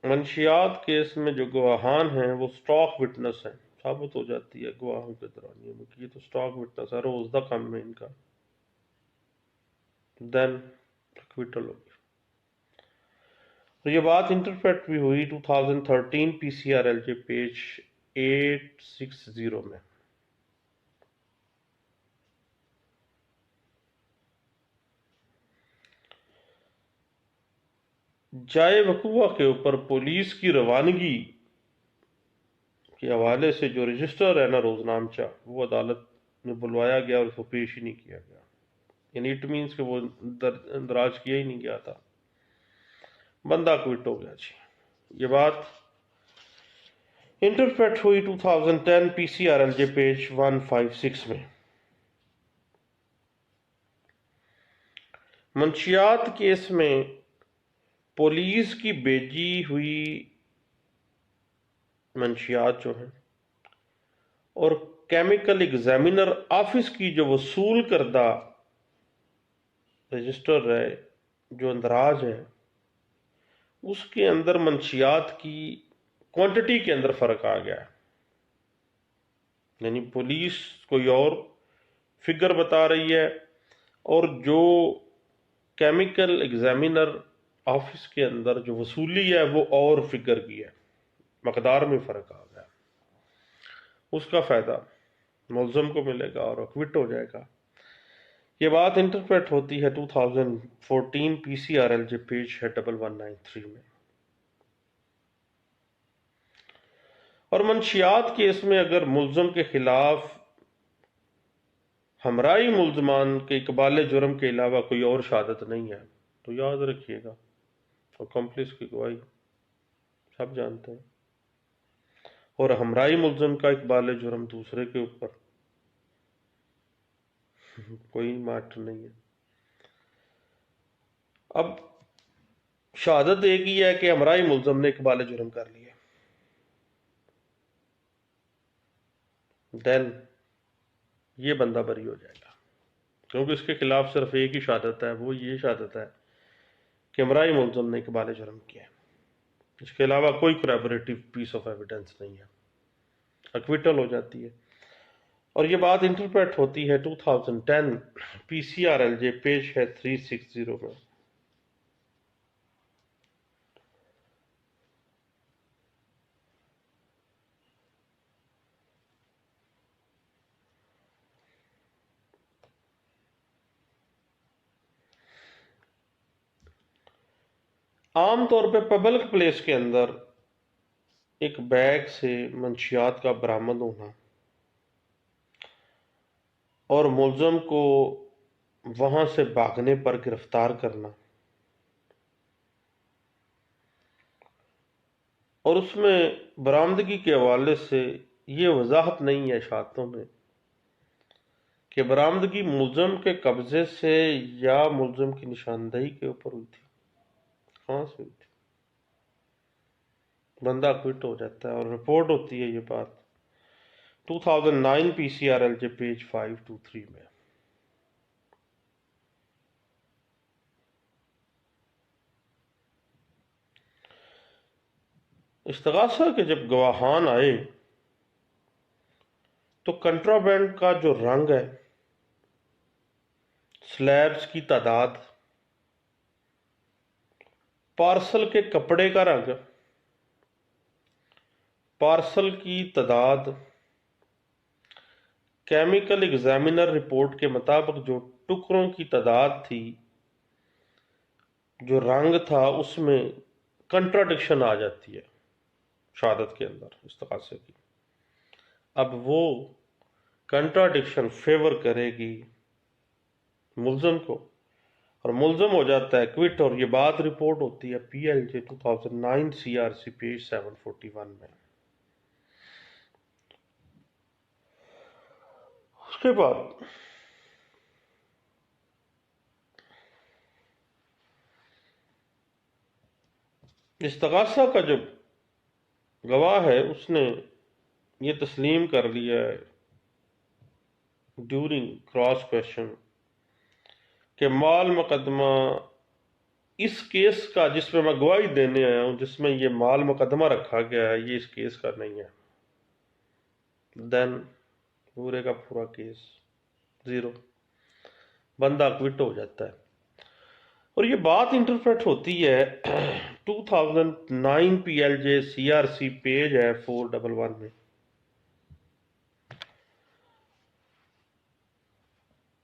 منشیات کیس میں جو گواہان ہیں وہ سٹاک وٹنس ہیں، ثابت ہو جاتی ہے گواہوں کے دورانیے میں کہ یہ تو سٹاک وٹنس ہے، روز دا کام ہے ان کا، دین ایکویٹل ہوگی۔ اور یہ بات انٹرپریٹ بھی ہوئی 2013 P C R L J page 860 میں۔ جائے وقوع کے اوپر پولیس کی روانگی کے حوالے سے جو رجسٹر ہے نا روزنامچہ، وہ عدالت میں بلوایا گیا اور اس کو پیش ہی نہیں کیا گیا، یعنی اٹ مینس کہ وہ اندراج کیا ہی نہیں گیا تھا، بندہ کوئٹ ہو گیا جی۔ یہ بات انٹرپریٹ ہوئی 2010 P C R L J page 156 میں۔ منشیات کیس میں پولیس کی بھیجی ہوئی منشیات جو ہیں اور کیمیکل ایگزامینر آفس کی جو وصول کردہ رجسٹر ہے، جو اندراج ہے، اس کے اندر منشیات کی کوانٹٹی کے اندر فرق آ گیا ہے، یعنی پولیس کوئی اور فگر بتا رہی ہے اور جو کیمیکل ایگزامینر آفس کے اندر جو وصولی ہے وہ اور فگر کی ہے، مقدار میں فرق آ گیا، اس کا فائدہ ملزم کو ملے گا اور ایکوٹ ہو جائے گا۔ یہ بات انٹرپریٹ ہوتی ہے 2014 P C R L J page ہے 1193 میں۔ اور منشیات کیس میں اگر ملزم کے خلاف ہمراہی ملزمان کے اقبال جرم کے علاوہ کوئی اور شہادت نہیں ہے تو یاد رکھیے گا اکمپلس کی گواہی سب جانتے ہیں، اور ہمراہی ملزم کا اقبال جرم دوسرے کے اوپر کوئی میٹر نہیں ہے۔ اب شہادت ایک ہی ہے کہ ہمراہی ملزم نے اقبال جرم کر لیا، دین یہ بندہ بری ہو جائے گا، کیونکہ اس کے خلاف صرف ایک ہی شہادت ہے، وہ یہ شہادت ہے کہ ہمراہی ملزم نے اقبال جرم کیا ہے، اس کے علاوہ کوئی کوریبوریٹو پیس آف ایویڈنس نہیں ہے، ایکویٹل ہو جاتی ہے۔ اور یہ بات انٹرپریٹ ہوتی ہے 2010 P C R L J page ہے 360 میں. عام طور پہ پبلک پلیس کے اندر ایک بیگ سے منشیات کا برآمد ہونا اور ملزم کو وہاں سے بھاگنے پر گرفتار کرنا، اور اس میں برآمدگی کے حوالے سے یہ وضاحت نہیں ہے اشاعتوں میں کہ برآمدگی ملزم کے قبضے سے یا ملزم کی نشاندہی کے اوپر ہوئی تھی، کہاں سے ہوئی تھی. بندہ کوئٹ ہو جاتا ہے اور رپورٹ ہوتی ہے یہ بات 2009 P C R L J page 523 میں. استغاثہ کے جب گواہان آئے تو کنٹرابینڈ کا جو رنگ ہے، سلیبز کی تعداد، پارسل کے کپڑے کا رنگ، پارسل کی تعداد، کیمیکل ایگزامینر رپورٹ کے مطابق جو ٹکڑوں کی تعداد تھی، جو رنگ تھا، اس میں کنٹراڈکشن آ جاتی ہے شہادت کے اندر استغاثے کی. اب وہ کنٹراڈکشن فیور کرے گی ملزم کو اور ملزم ہو جاتا ہے کوئٹ، اور یہ بات رپورٹ ہوتی ہے P L J 2009 C R C page 741 میں. اس کے بعد استغاثہ کا جو گواہ ہے اس نے یہ تسلیم کر لیا ہے ڈیورنگ کراس کویشچن کہ مال مقدمہ اس کیس کا جس میں میں گواہی دینے آیا ہوں، جس میں یہ مال مقدمہ رکھا گیا ہے، یہ اس کیس کا نہیں ہے. دین پورے کا پورا کیس زیرو، بندہ کوئٹ ہو جاتا ہے. اور یہ بات انٹرپریٹ ہوتی ہے 2009 P L J C R C page ہے 411 میں.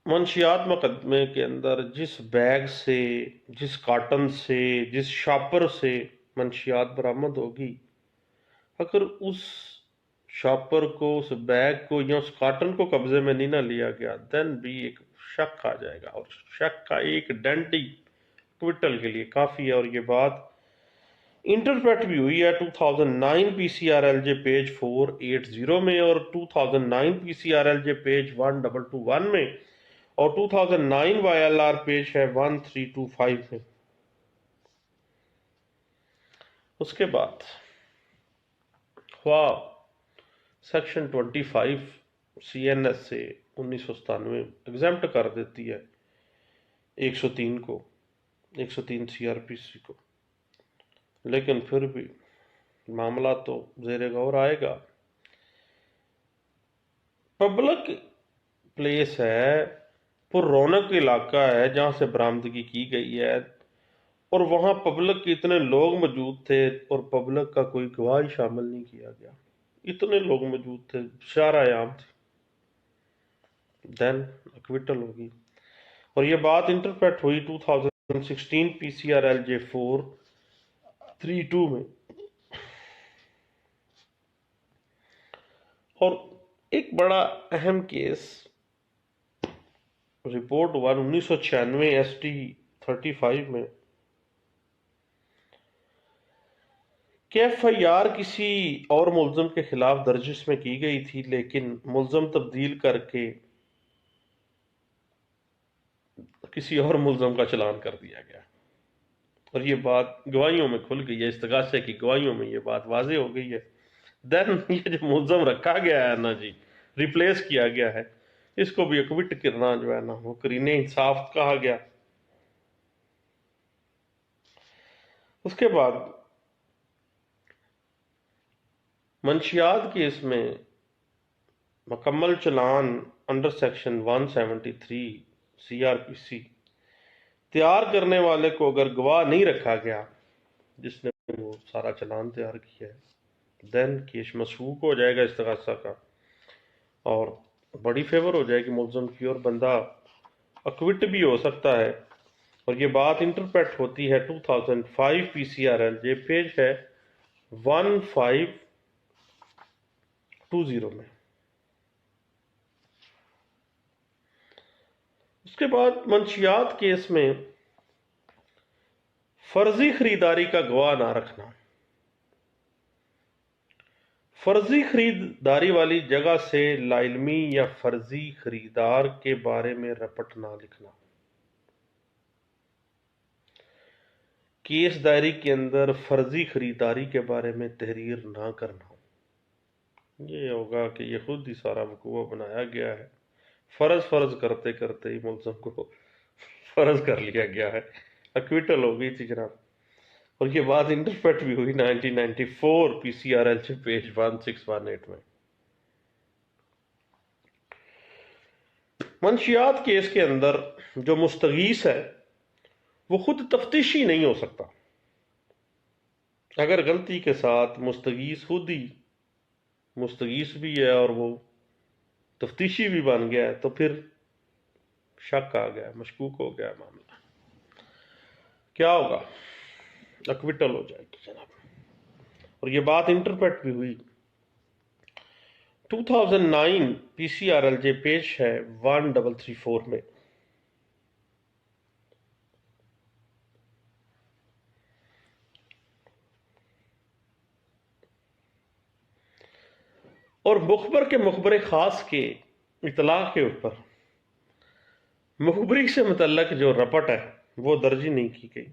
منشیات مقدمے کے اندر جس بیگ سے، جس کاٹن سے، جس شاپر سے منشیات برآمد ہوگی، اگر اس شاپر کو، اس بیگ کو یا اس کاٹن کو قبضے میں نہیں نہ لیا گیا، دین بھی ایک شک آ جائے گا، اور شک کا ایک ڈنڈ ہی کوئٹل کے لیے کافی ہے. اور یہ بات انٹرپریٹ بھی ہوئی ہے 2009 P C R L J page 480 میں اور 2009 P C R L J page 1221 میں اور 2009 وائی ایل آر پیج ہے 1325 میں. اس کے بعد خواہ سیکشن 25 سی این ایس سے 1997 ایگزمپٹ کر دیتی ہے 103 کو، 103 سی آر پی سی کو، لیکن پھر بھی معاملہ تو زیر غور آئے گا. پبلک پلیس ہے، پر رونق علاقہ ہے جہاں سے برآمدگی کی گئی ہے، اور وہاں پبلک کے اتنے لوگ موجود تھے اور پبلک کا کوئی گواہ شامل نہیں کیا گیا، اتنے لوگ موجود تھے، شارع عام تھی، دین اکویٹل ہوگی. اور یہ بات انٹرپریٹ ہوئی 2016 پی سی آر ایل جے 432 میں. اور ایک بڑا اہم کیس رپورٹ 1996 ایس ٹی 35 میں کہ ایف آئی آر کسی اور ملزم کے خلاف درج اس میں کی گئی تھی، لیکن ملزم تبدیل کر کے کسی اور ملزم کا چلان کر دیا گیا. اور یہ بات گواہیوں میں کھل گئی ہے، استغاثے کی گواہیوں میں یہ بات واضح ہو گئی ہے. دین یہ جو ملزم رکھا گیا ہے نا جی، ریپلیس کیا گیا ہے، اس کو بھی اکوٹ کرنا جو ہے نا وہ قرینِ انصاف کہا گیا. اس کے بعد منشیات کیس میں مکمل چلان انڈر سیکشن 173 CRPC تیار کرنے والے کو اگر گواہ نہیں رکھا گیا جس نے وہ سارا چلان تیار کیا ہے، دین کیس مسبوق ہو جائے گا استغاثہ کا اور بڑی فیور ہو جائے گی ملزم کی، اور بندہ اکوٹ بھی ہو سکتا ہے۔ اور یہ بات انٹرپریٹ ہوتی ہے 2005 PCRL یہ پیج ہے 1520 میں۔ اس کے بعد منشیات کیس میں فرضی خریداری کا گواہ نہ رکھنا، فرضی خریداری والی جگہ سے لاعلمی یا فرضی خریدار کے بارے میں رپٹ نہ لکھنا، کیس دائری کے اندر فرضی خریداری کے بارے میں تحریر نہ کرنا۔ یہ ہوگا کہ یہ خود ہی سارا وقوع بنایا گیا ہے، فرض کرتے کرتے ہی ملزم کو فرض کر لیا گیا ہے، اکویٹل ہو گئی تھی جناب۔ اور یہ بات انٹرپریٹ بھی ہوئی 1994 PCRL سے پیج 1618 میں۔ منشیات کیس کے اندر جو مستغیث ہے وہ خود تفتیشی نہیں ہو سکتا۔ اگر غلطی کے ساتھ مستغیث خود ہی مستغیث بھی ہے اور وہ تفتیشی بھی بن گیا ہے تو پھر شک آ گیا، مشکوک ہو گیا معاملہ، کیا ہوگا؟ اکویٹل ہو جائے گی جناب۔ اور یہ بات انٹرپریٹ بھی ہوئی 2009 PCRL جے پیج ہے 1334 میں۔ اور مخبر کے مخبر خاص کے اطلاع کے اوپر مخبری سے متعلق جو رپٹ ہے وہ درج نہیں کی گئی،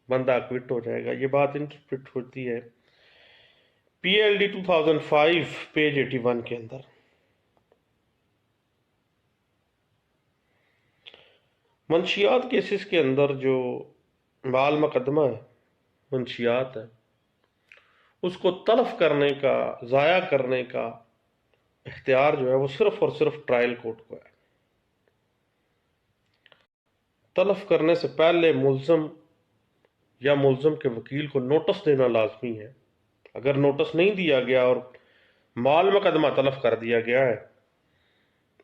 بندہ اکوٹ ہو جائے گا۔ یہ بات انٹرپریٹ ہوتی ہے PLD 2005 پیج 81 کے اندر۔ منشیات کیسز کے اندر جو مال مقدمہ ہے، منشیات ہے، اس کو تلف کرنے کا، ضائع کرنے کا اختیار جو ہے وہ صرف اور صرف ٹرائل کورٹ کو ہے۔ تلف کرنے سے پہلے ملزم یا ملزم کے وکیل کو نوٹس دینا لازمی ہے۔ اگر نوٹس نہیں دیا گیا اور مال مقدمہ تلف کر دیا گیا ہے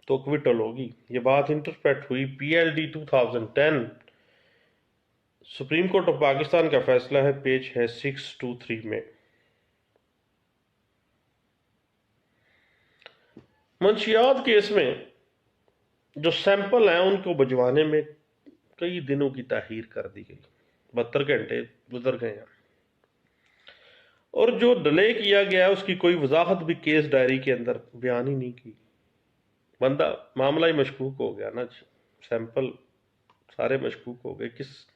تو اکویٹل ہوگی۔ یہ بات انٹرپریٹ ہوئی PLD 2010 supreme Court of Pakistan کا فیصلہ ہے، پیج ہے 623 میں۔ منشیات کیس میں جو سیمپل ہیں ان کو بھجوانے میں کئی دنوں کی تاخیر کر دی گئی، 72 گھنٹے گزر گئے ہیں، اور جو ڈیلے کیا گیا اس کی کوئی وضاحت بھی کیس ڈائری کے اندر بیان ہی نہیں کی۔ بندہ معاملہ ہی مشکوک ہو گیا نا، سیمپل سارے مشکوک ہو گئے، کس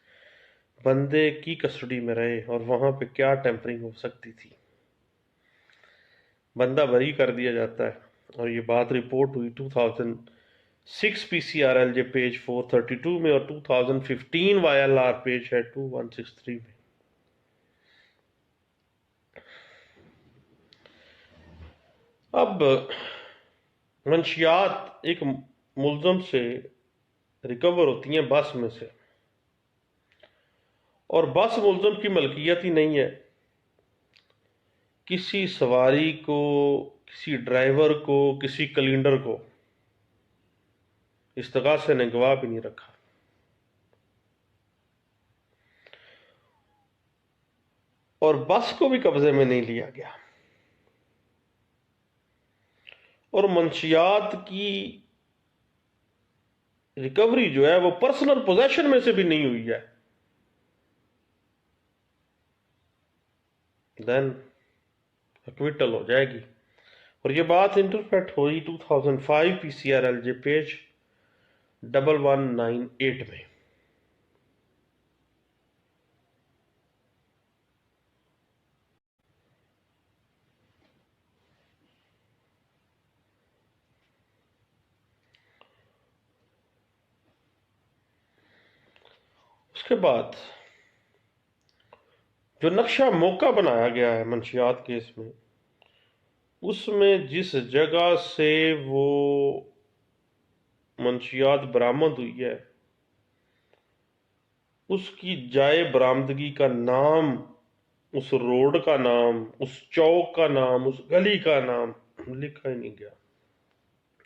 بندے کی کسٹڈی میں رہے اور وہاں پہ کیا ٹیمپرنگ ہو سکتی تھی، بندہ بری کر دیا جاتا ہے۔ اور یہ بات رپورٹ ہوئی 2006 PCRL جے پیج 432 میں اور 2015 YLR پیج ہے 2163 میں۔ اب منشیات ایک ملزم سے ریکور ہوتی ہیں بس میں سے، اور بس ملزم کی ملکیت ہی نہیں ہے، کسی سواری کو، کسی ڈرائیور کو، کسی کلینڈر کو استغاثے نے گواہ بھی نہیں رکھا، اور بس کو بھی قبضے میں نہیں لیا گیا، اور منشیات کی ریکوری جو ہے وہ پرسنل پوزیشن میں سے بھی نہیں ہوئی ہے، دین اکویٹل ہو جائے گی۔ اور یہ بات انٹرپریٹ ہوئی 2005 PCRL جے پیج 1198 میں۔ اس کے بعد جو نقشہ موقع بنایا گیا ہے منشیات کیس میں، اس میں جس جگہ سے وہ منشیات برآمد ہوئی ہے اس کی جائے برآمدگی کا نام، اس روڈ کا نام، اس چوک کا نام، اس گلی کا نام لکھا ہی نہیں گیا،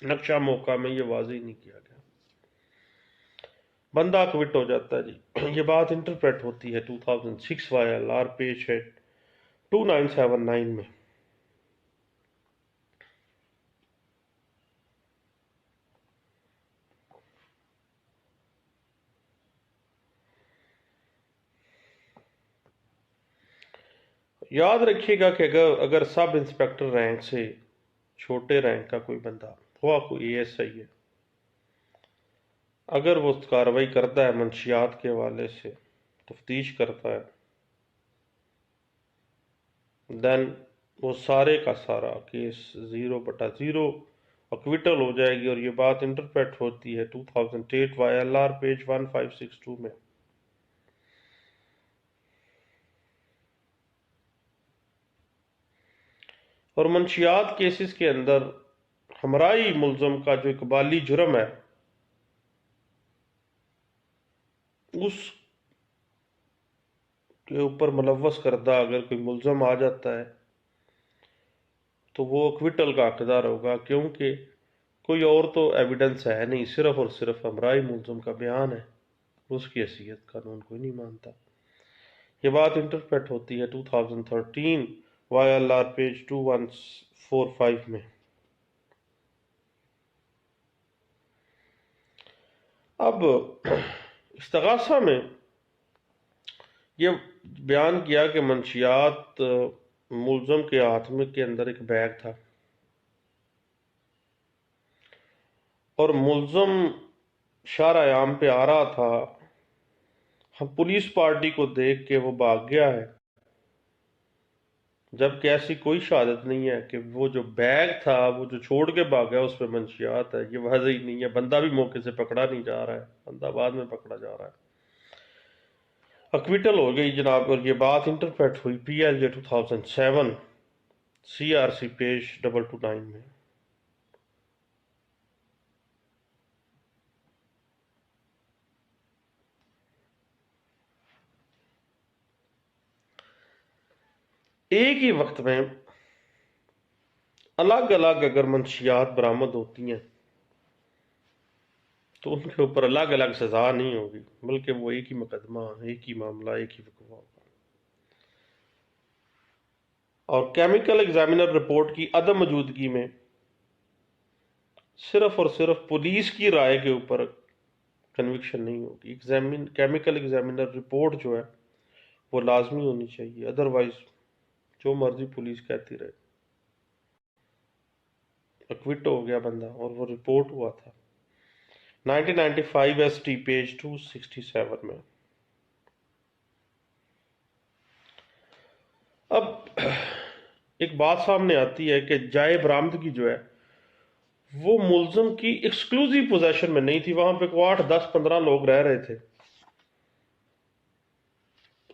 نقشہ موقع میں یہ واضح نہیں کیا گیا، بندہ اکوٹ ہو جاتا ہے جی۔ یہ بات انٹرپریٹ ہوتی ہے 2006 YLR پیج ہے 2979 میں۔ یاد رکھیے گا کہ اگر سب انسپیکٹر رینک سے چھوٹے رینک کا کوئی بندہ ہوا، کوئی ASI ہے، اگر وہ کارروائی کرتا ہے منشیات کے حوالے سے، تفتیش کرتا ہے، دین وہ سارے کا سارا کیس 0/0 اکویٹل ہو جائے گی، اور یہ بات انٹرپریٹ ہوتی ہے 2008 YLR پیج 1562 میں۔ اور منشیات کیسز کے اندر ہمرائی ملزم کا جو اقبالی جرم ہے، اس کے اوپر ملوث کردہ اگر کوئی ملزم آ جاتا ہے تو وہ اکویٹل کا حقدار ہوگا، کیونکہ کوئی اور تو ایویڈنس ہے نہیں، صرف اور صرف ہمرائی ملزم کا بیان ہے، اس کی حیثیت قانون کوئی نہیں مانتا۔ یہ بات انٹرپریٹ ہوتی ہے 2013 YLR پیج 2145 میں۔ اب استغاثہ میں یہ بیان کیا کہ منشیات ملزم کے ہاتھ میں کے اندر ایک بیگ تھا، اور ملزم شارع عام پہ آ رہا تھا، ہم پولیس پارٹی کو دیکھ کے وہ بھاگ گیا ہے، جبکہ ایسی کوئی شہادت نہیں ہے کہ وہ جو بیگ تھا، وہ جو چھوڑ کے بھاگ گیا، اس پہ منشیات ہے، یہ واضح ہی نہیں ہے، بندہ بھی موقع سے پکڑا نہیں جا رہا ہے، بندہ بعد میں پکڑا جا رہا ہے۔ اکویٹل ہو گئی جناب، اور یہ بات انٹرپریٹ ہوئی PLJ 2007 CRC پیج 229 میں۔ ایک ہی وقت میں الگ الگ اگر منشیات برآمد ہوتی ہیں تو ان کے اوپر الگ الگ سزا نہیں ہوگی، بلکہ وہ ایک ہی مقدمہ، ایک ہی معاملہ، ایک ہی وقوع ہوگا۔ اور کیمیکل ایگزامینر رپورٹ کی عدم موجودگی میں صرف اور صرف پولیس کی رائے کے اوپر کنوکشن نہیں ہوگی، کیمیکل ایگزامینر رپورٹ جو ہے وہ لازمی ہونی چاہیے، ادروائز جو مرضی پولیس کہتی رہے، اکوٹ ہو گیا بندہ، اور وہ رپورٹ ہوا تھا 1995 ST پیج 267 میں۔ اب ایک بات سامنے آتی ہے کہ جائے برآمدگی جو ہے وہ ملزم کی ایکسکلوزیو پوزیشن میں نہیں تھی، وہاں پہ 8 10 15 لوگ رہ رہے تھے۔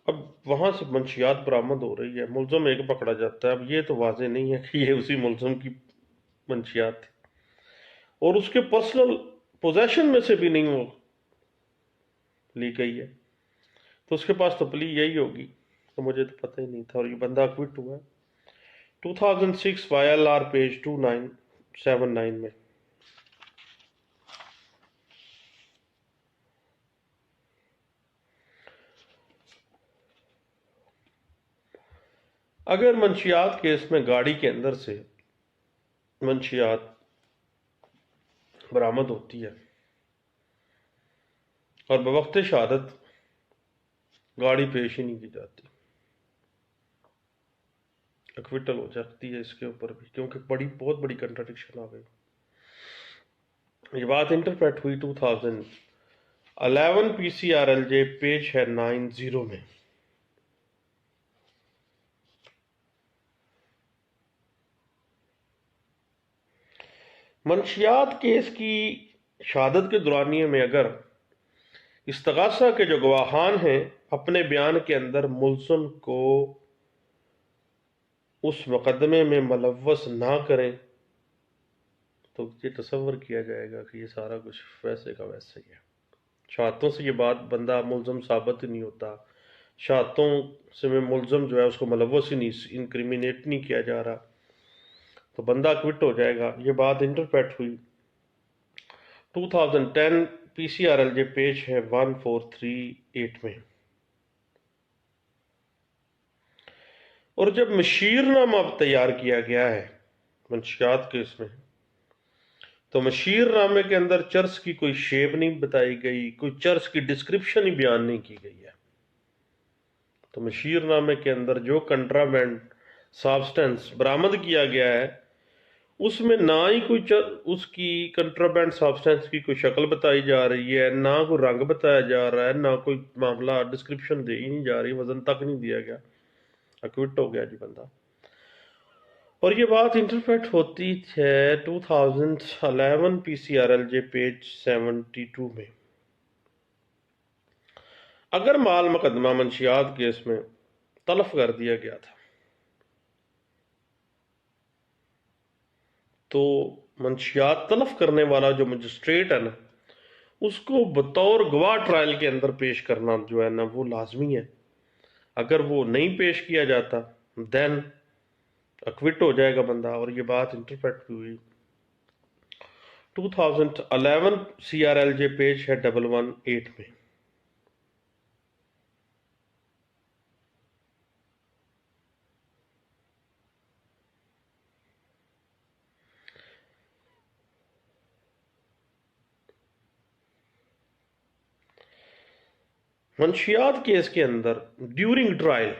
اب وہاں سے منشیات برآمد ہو رہی ہے، ملزم ایک پکڑا جاتا ہے، اب یہ تو واضح نہیں ہے کہ یہ اسی ملزم کی منشیات تھی، اور اس کے پرسنل پوزیشن میں سے بھی نہیں وہ لی گئی ہے، تو اس کے پاس تو پلی یہی ہوگی تو مجھے تو پتہ ہی نہیں تھا، اور یہ بندہ اکوٹ ہوا ہے 2006 YLR پیج 2979 میں۔ اگر منشیات کیس میں گاڑی کے اندر سے منشیات برآمد ہوتی ہے اور بوقت شہادت گاڑی پیش ہی نہیں کی جاتی، اکویٹل ہو جاتی ہے اس کے اوپر بھی، کیونکہ بہت بڑی کنٹراڈکشن آ گئی۔ یہ بات انٹرپریٹ ہوئی 2011 PCRLJ پیج ہے 90 میں۔ منشیات کیس کی شہادت کے دورانیے میں اگر استغاثہ کے جو گواہان ہیں اپنے بیان کے اندر ملزم کو اس مقدمے میں ملوث نہ کریں تو یہ تصور کیا جائے گا کہ یہ سارا کچھ ویسے کا ویسے ہی ہے. شہادتوں سے یہ بات بندہ ملزم ثابت ہی نہیں ہوتا. شہادتوں سے میں ملزم جو ہے اس کو ملوث ہی نہیں، انکریمنیٹ نہیں کیا جا رہا، تو بندہ اکوٹ ہو جائے گا. یہ بات انٹرپریٹ ہوئی 2010 P C R L J page ہے 1438 میں. اور جب مشیر نامہ تیار کیا گیا ہے منشیات کیس میں، تو مشیر نامے کے اندر چرس کی کوئی شیپ نہیں بتائی گئی، کوئی چرس کی ڈسکرپشن ہی بیان نہیں کی گئی ہے. تو مشیر نامے کے اندر جو کنٹرابینڈ سابسٹنس برآمد کیا گیا ہے اس میں نہ ہی کوئی اس کی کنٹرابینڈ سابسٹنس کی کوئی شکل بتائی جا رہی ہے، نہ کوئی رنگ بتایا جا رہا ہے، نہ کوئی معاملہ ڈسکرپشن دی نہیں جا رہی، وزن تک نہیں دیا گیا. اکوٹ ہو گیا جی بندہ. اور یہ بات انٹرپریٹ ہوتی ہے 2011 P C R L J page 72 میں. اگر مال مقدمہ منشیات کیس میں تلف کر دیا گیا تھا تو منشیات تلف کرنے والا جو مجسٹریٹ ہے نا، اس کو بطور گواہ ٹرائل کے اندر پیش کرنا جو ہے نا وہ لازمی ہے. اگر وہ نہیں پیش کیا جاتا دین اکوٹ ہو جائے گا بندہ. اور یہ بات انٹرپریٹ ہوئی 2011 C R L J page ہے 118 میں. منشیات کیس کے اندر ڈیورنگ ٹرائل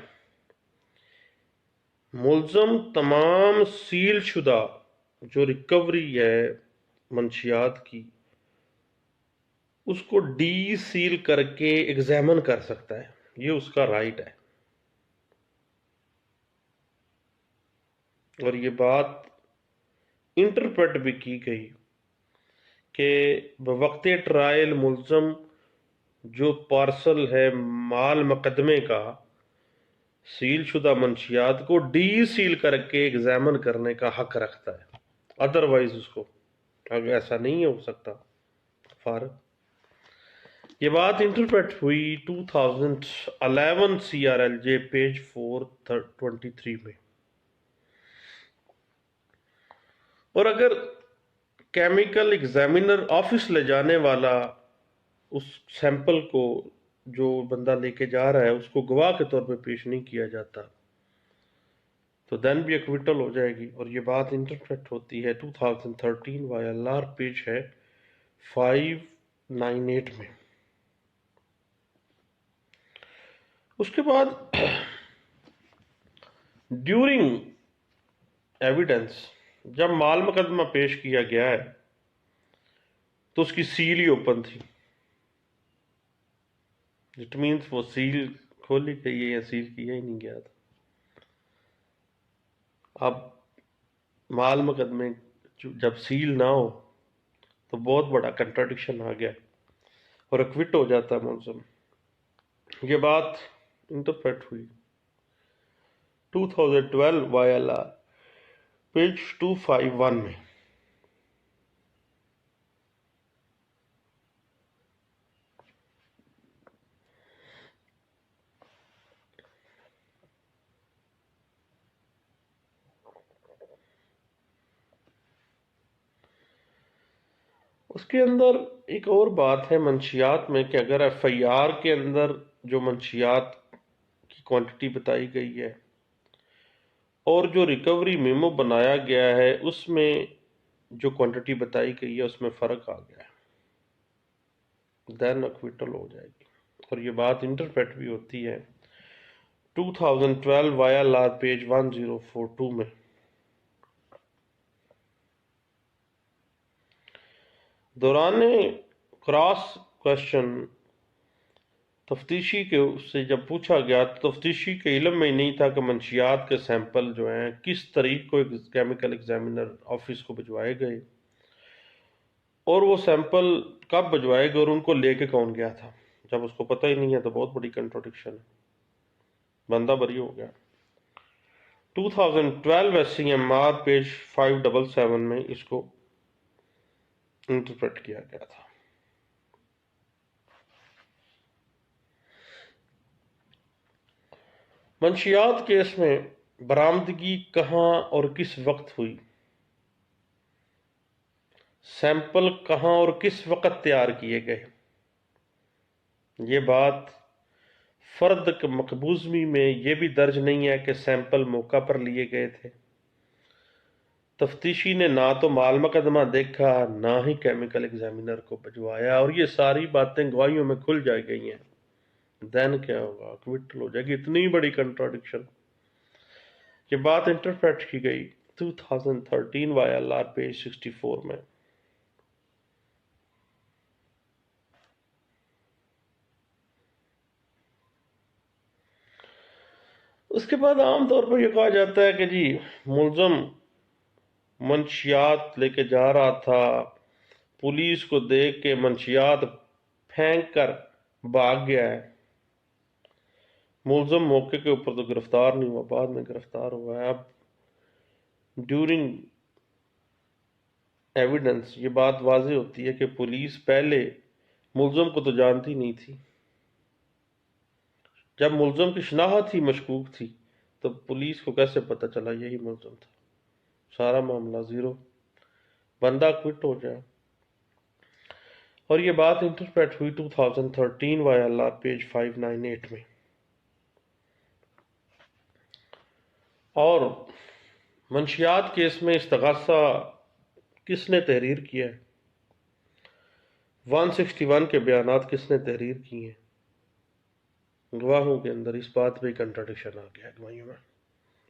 ملزم تمام سیل شدہ جو ریکوری ہے منشیات کی اس کو ڈی سیل کر کے ایگزامن کر سکتا ہے. یہ اس کا رائٹ ہے. اور یہ بات انٹرپریٹ بھی کی گئی کہ بوقت ٹرائل ملزم جو پارسل ہے مال مقدمے کا سیل شدہ منشیات کو ڈی سیل کر کے ایگزامن کرنے کا حق رکھتا ہے. ادروائز اس کو اگر ایسا نہیں ہو سکتا فارغ. یہ بات انٹرپریٹ ہوئی 2011 C R L J page 423 میں. اور اگر کیمیکل ایگزامینر آفس لے جانے والا اس سیمپل کو جو بندہ لے کے جا رہا ہے اس کو گواہ کے طور پہ پیش نہیں کیا جاتا تو دین بھی اکویٹل ہو جائے گی. اور یہ بات انٹرپریٹ ہوتی ہے 2013 وائی ایل آر پیج ہے 598 میں. اس کے بعد ڈیورنگ ایویڈنس جب مال مقدمہ پیش کیا گیا ہے تو اس کی سیل ہی اوپن تھی. اٹ مینس وہ سیل کھولی گئی ہے یا سیل کیا ہی نہیں گیا تھا. اب مال مقدمے جب سیل نہ ہو تو بہت بڑا کنٹراڈکشن آ گیا اور اکوٹ ہو جاتا ہے ملزم. یہ بات انٹرپریٹ ہوئی 2012 وائی ایل آر پیج 251 میں. اس کے اندر ایک اور بات ہے منشیات میں کہ اگر ایف آئی آر کے اندر جو منشیات کی کوانٹٹی بتائی گئی ہے اور جو ریکوری میمو بنایا گیا ہے اس میں جو کوانٹٹی بتائی گئی ہے اس میں فرق آ گیا ہے دین اکویٹل ہو جائے گی. اور یہ بات انٹرپریٹ بھی ہوتی ہے 2012 وائی ایل آر پیج 1042 میں. دوران کراس کوشچن تفتیشی کے سے جب پوچھا گیا تو تفتیشی کے علم میں نہیں تھا کہ منشیات کے سیمپل جو ہیں کس طریق کو کیمیکل ایگزامینر آفس کو بھجوائے گئے اور وہ سیمپل کب بھجوائے گئے اور ان کو لے کے کون گیا تھا. جب اس کو پتہ ہی نہیں ہے تو بہت بڑی کنٹراڈکشن ہے. بندہ بری ہو گیا. 2012 SCMR پیج 577 میں اس کو انٹرپریٹ کیا گیا تھا۔ منشیات کیس میں برآمدگی کہاں اور کس وقت ہوئی، سیمپل کہاں اور کس وقت تیار کیے گئے، یہ بات فرد مقبوضمی میں یہ بھی درج نہیں ہے کہ سیمپل موقع پر لیے گئے تھے۔ تفتیشی نے نہ تو مال مقدمہ دیکھا نہ ہی کیمیکل ایگزامینر کو بھجوایا، اور یہ ساری باتیں گواہیوں میں کھل جائے گئی ہیں۔ دین کیا ہوگا، اکوٹل ہو جائے گی۔ اتنی بڑی کنٹراڈکشن، یہ بات انٹرپریٹ کی گئی 2013 YLR پیج 64 میں۔ اس کے بعد عام طور پر یہ کہا جاتا ہے کہ جی ملزم منشیات لے کے جا رہا تھا، پولیس کو دیکھ کے منشیات پھینک کر بھاگ گیا ہے۔ ملزم موقع کے اوپر تو گرفتار نہیں ہوا، بعد میں گرفتار ہوا ہے۔ اب ڈیورنگ ایویڈنس یہ بات واضح ہوتی ہے کہ پولیس پہلے ملزم کو تو جانتی نہیں تھی۔ جب ملزم کی شناخت ہی مشکوک تھی تو پولیس کو کیسے پتہ چلا یہی ملزم تھا؟ سارا معاملہ زیرو، بندہ کوئٹ ہو جائے۔ اور یہ بات انٹرپریٹ ہوئی 2013 YLR پیج 598 میں۔ اور منشیات کیس میں استغاثہ کس نے تحریر کیا ہے، 161 کے بیانات کس نے تحریر کی ہیں؟ گواہوں کے اندر اس بات پہ کنٹراڈکشن آ گیا، گواہیوں میں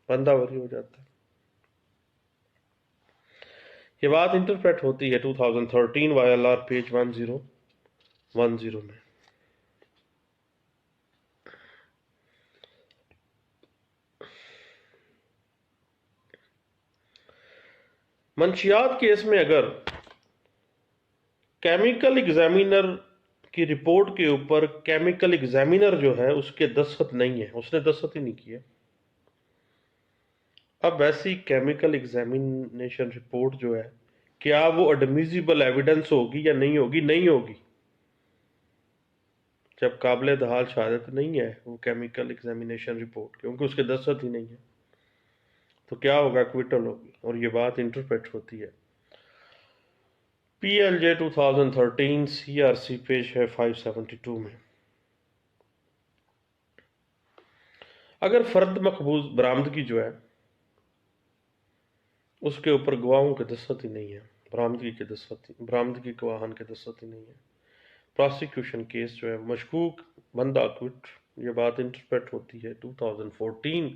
بندہ بری ہو جاتا ہے۔ یہ بات انٹرپریٹ ہوتی ہے 2013 YLR پیج 1010 میں۔ منشیات کیس میں اگر کیمیکل ایگزامینر کی رپورٹ کے اوپر کیمیکل ایگزامینر جو ہے اس کے دستخط نہیں ہے، اس نے دستخط ہی نہیں کیا، اب ایسی کیمیکل ایگزامینیشن رپورٹ جو ہے کیا وہ ایڈمیزیبل ایویڈنس ہوگی یا نہیں ہوگی؟ نہیں ہوگی۔ جب قابل دحال شہادت نہیں ہے وہ کیمیکل ایگزامینیشن رپورٹ، کیونکہ اس کے دستخط ہی نہیں ہے، تو کیا ہوگا؟ کوئٹل ہوگی۔ اور یہ بات انٹرپریٹ ہوتی ہے PLJ 2013 CRC پیج ہے 572 میں۔ اگر فرد مقبوض برآمدگی جو ہے اس کے اوپر گواہوں کے دستخط ہی نہیں ہے، برآمدگی گواہان کے دستخط ہی نہیں ہے، پراسیکیوشن کیس جو ہے مشکوک بندہ کوئٹ، یہ بات انٹرپریٹ ہوتی ہے 2014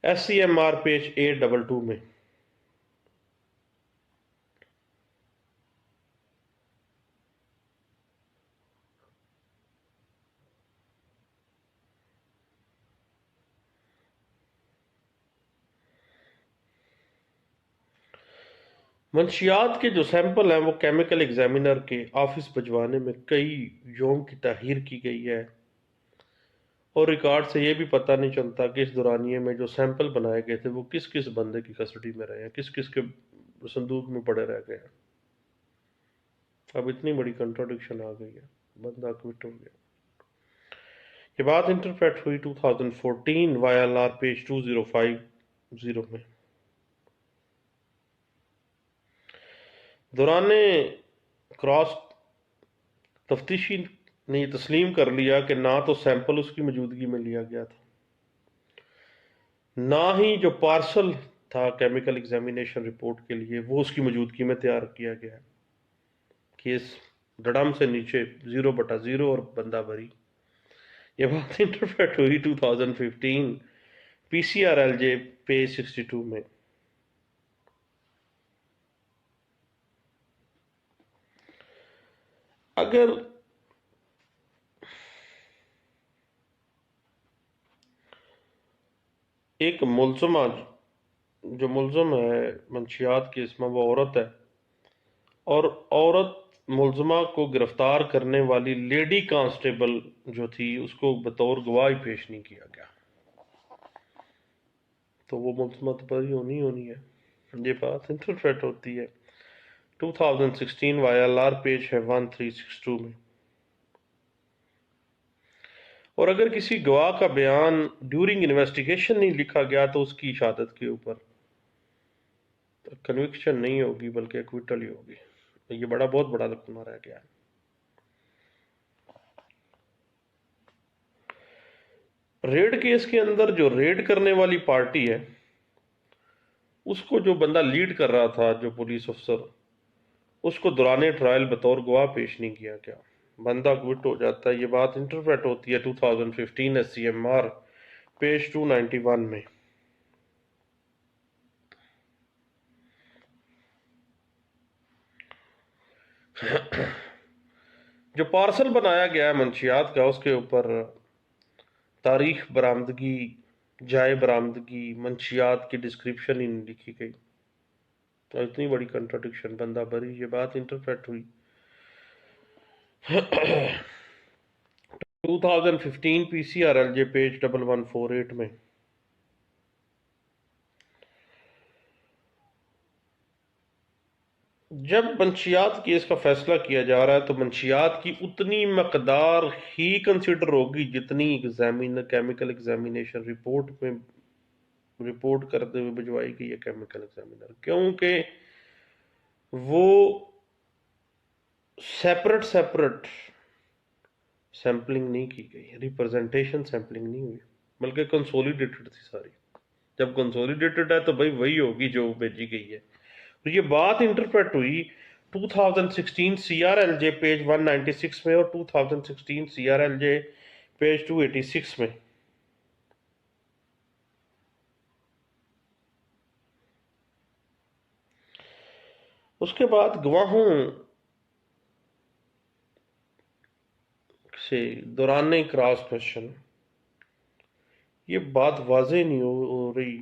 SCMR پیج 822 میں۔ منشیات کے جو سیمپل ہیں وہ کیمیکل ایگزامینر کے آفس بھجوانے میں کئی یوم کی تاخیر کی گئی ہے، اور ریکارڈ سے یہ بھی پتہ نہیں چلتا کہ اس دورانیے میں جو سیمپل بنائے گئے تھے وہ کس کس بندے کی کسٹڈی میں رہے ہیں، کس کس کے صندوق میں پڑے رہ گئے ہیں۔ اب اتنی بڑی کنٹراڈکشن آ گئی ہے، بندہ کوئٹ ہو گیا۔ یہ بات انٹرپریٹ ہوئی 2014 YLR پیج 2050 میں۔ دوران کراس تفتیشی نے یہ تسلیم کر لیا کہ نہ تو سیمپل اس کی موجودگی میں لیا گیا تھا، نہ ہی جو پارسل تھا کیمیکل ایگزامینیشن رپورٹ کے لیے وہ اس کی موجودگی میں تیار کیا گیا ہے۔ کیس ڈڑم سے نیچے 0/0 اور بندہ بری۔ یہ بات انٹرپریٹ ہوئی 2015 PCRLJ پیج 62 میں۔ اگر ایک ملزمہ جو ملزم ہے منشیات کیس میں وہ عورت ہے، اور عورت ملزمہ کو گرفتار کرنے والی لیڈی کانسٹیبل جو تھی اس کو بطور گواہ پیش نہیں کیا گیا، تو وہ ملزمت بری ہونی ہے. یہ بات انٹرپریٹ ہوتی ہے 2016 YLR پیج ہے 1362 میں. اور اگر کسی گواہ کا بیان ڈیورنگ انویسٹیگیشن نہیں لکھا گیا تو اس کی شہادت کے اوپر کنوکشن نہیں ہوگی بلکہ ایکویٹل ہی ہوگی. یہ بہت بڑا لقمہ رہ گیا ہے. ریڈ کیس کے اندر جو ریڈ کرنے والی پارٹی ہے اس کو جو بندہ لیڈ کر رہا تھا، جو پولیس افسر، اس کو دوران ٹرائل بطور گواہ پیش نہیں کیا گیا. بندہ کوئٹ ہو جاتا ہے. یہ بات انٹرپریٹ ہوتی ہے 2015 SCMR پیج 291 میں. جو پارسل بنایا گیا ہے منشیات کا، اس کے اوپر تاریخ برآمدگی، جائے برآمدگی، منشیات کی ڈسکرپشن ہی نہیں لکھی گئی. اور اتنی بڑی کنٹراڈکشن، بندہ بری. یہ بات انٹرپریٹ ہوئی 2015 PCRLJ پیج 1148 میں. جب منشیات کیس کا فیصلہ کیا جا رہا ہے تو منشیات کی اتنی مقدار ہی کنسیڈر ہوگی جتنی کیمیکل ایگزامینیشن رپورٹ میں رپورٹ کرتے ہوئے بھجوائی گئی ہے کیمیکل ایگزامینر. کیونکہ وہ سیپریٹ سیمپلنگ نہیں کی گئی، ریپرزنٹیشن سیمپلنگ نہیں ہوئی، بلکہ کنسولیڈیٹڈ تھی ساری. جب کنسولیڈیٹڈ ہے تو بھائی وہی ہوگی جو بھیجی گئی ہے. تو یہ بات انٹرپریٹ ہوئی 2016 CRLJ پیج 196 میں اور 2016 CRLJ پیج 286 میں. اس کے بعد گواہوں سے دوران کراس کوشچن یہ بات واضح نہیں ہو رہی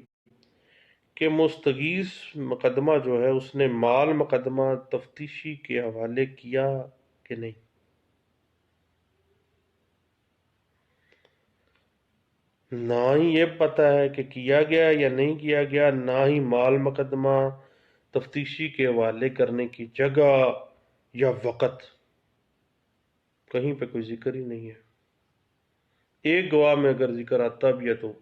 کہ مستغیث مقدمہ جو ہے اس نے مال مقدمہ تفتیشی کے حوالے کیا کہ نہیں. نہ ہی یہ پتہ ہے کہ کیا گیا یا نہیں کیا گیا، نہ ہی مال مقدمہ تفتیشی کے حوالے کرنے کی جگہ یا وقت، کہیں پہ کوئی ذکر ہی نہیں ہے. ایک گواہ میں اگر ذکر آتا بھی ہے تو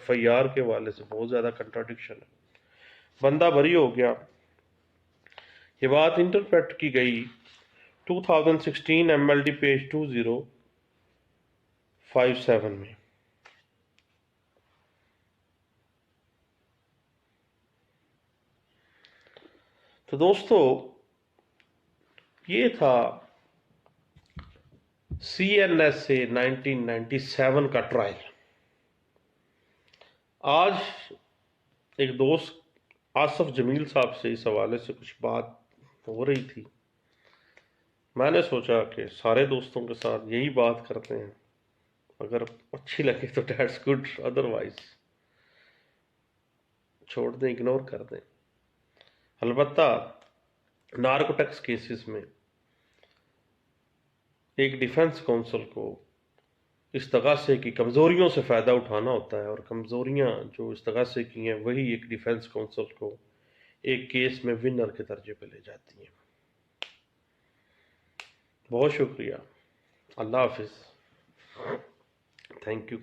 FIR کے حوالے سے بہت زیادہ کنٹراڈکشن ہے. بندہ بری ہو گیا. یہ بات انٹرپریٹ کی گئی 2016 MLD پیج 2057 میں. تو دوستو یہ تھا CNSA 1997 کا ٹرائل. آج ایک دوست آصف جمیل صاحب سے اس حوالے سے کچھ بات ہو رہی تھی. میں نے سوچا کہ سارے دوستوں کے ساتھ یہی بات کرتے ہیں، اگر اچھی لگے تو دیٹس گڈ، ادروائز چھوڑ دیں، اگنور کر دیں. البتہ نارکوٹکس کیسز میں ایک ڈیفنس کونسل کو استغاثے کی کمزوریوں سے فائدہ اٹھانا ہوتا ہے، اور کمزوریاں جو استغاثے کی ہیں وہی ایک ڈیفنس کونسل کو ایک کیس میں ونر کے درجے پہ لے جاتی ہیں. بہت شکریہ. اللہ حافظ. Thank you.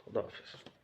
خدا حافظ.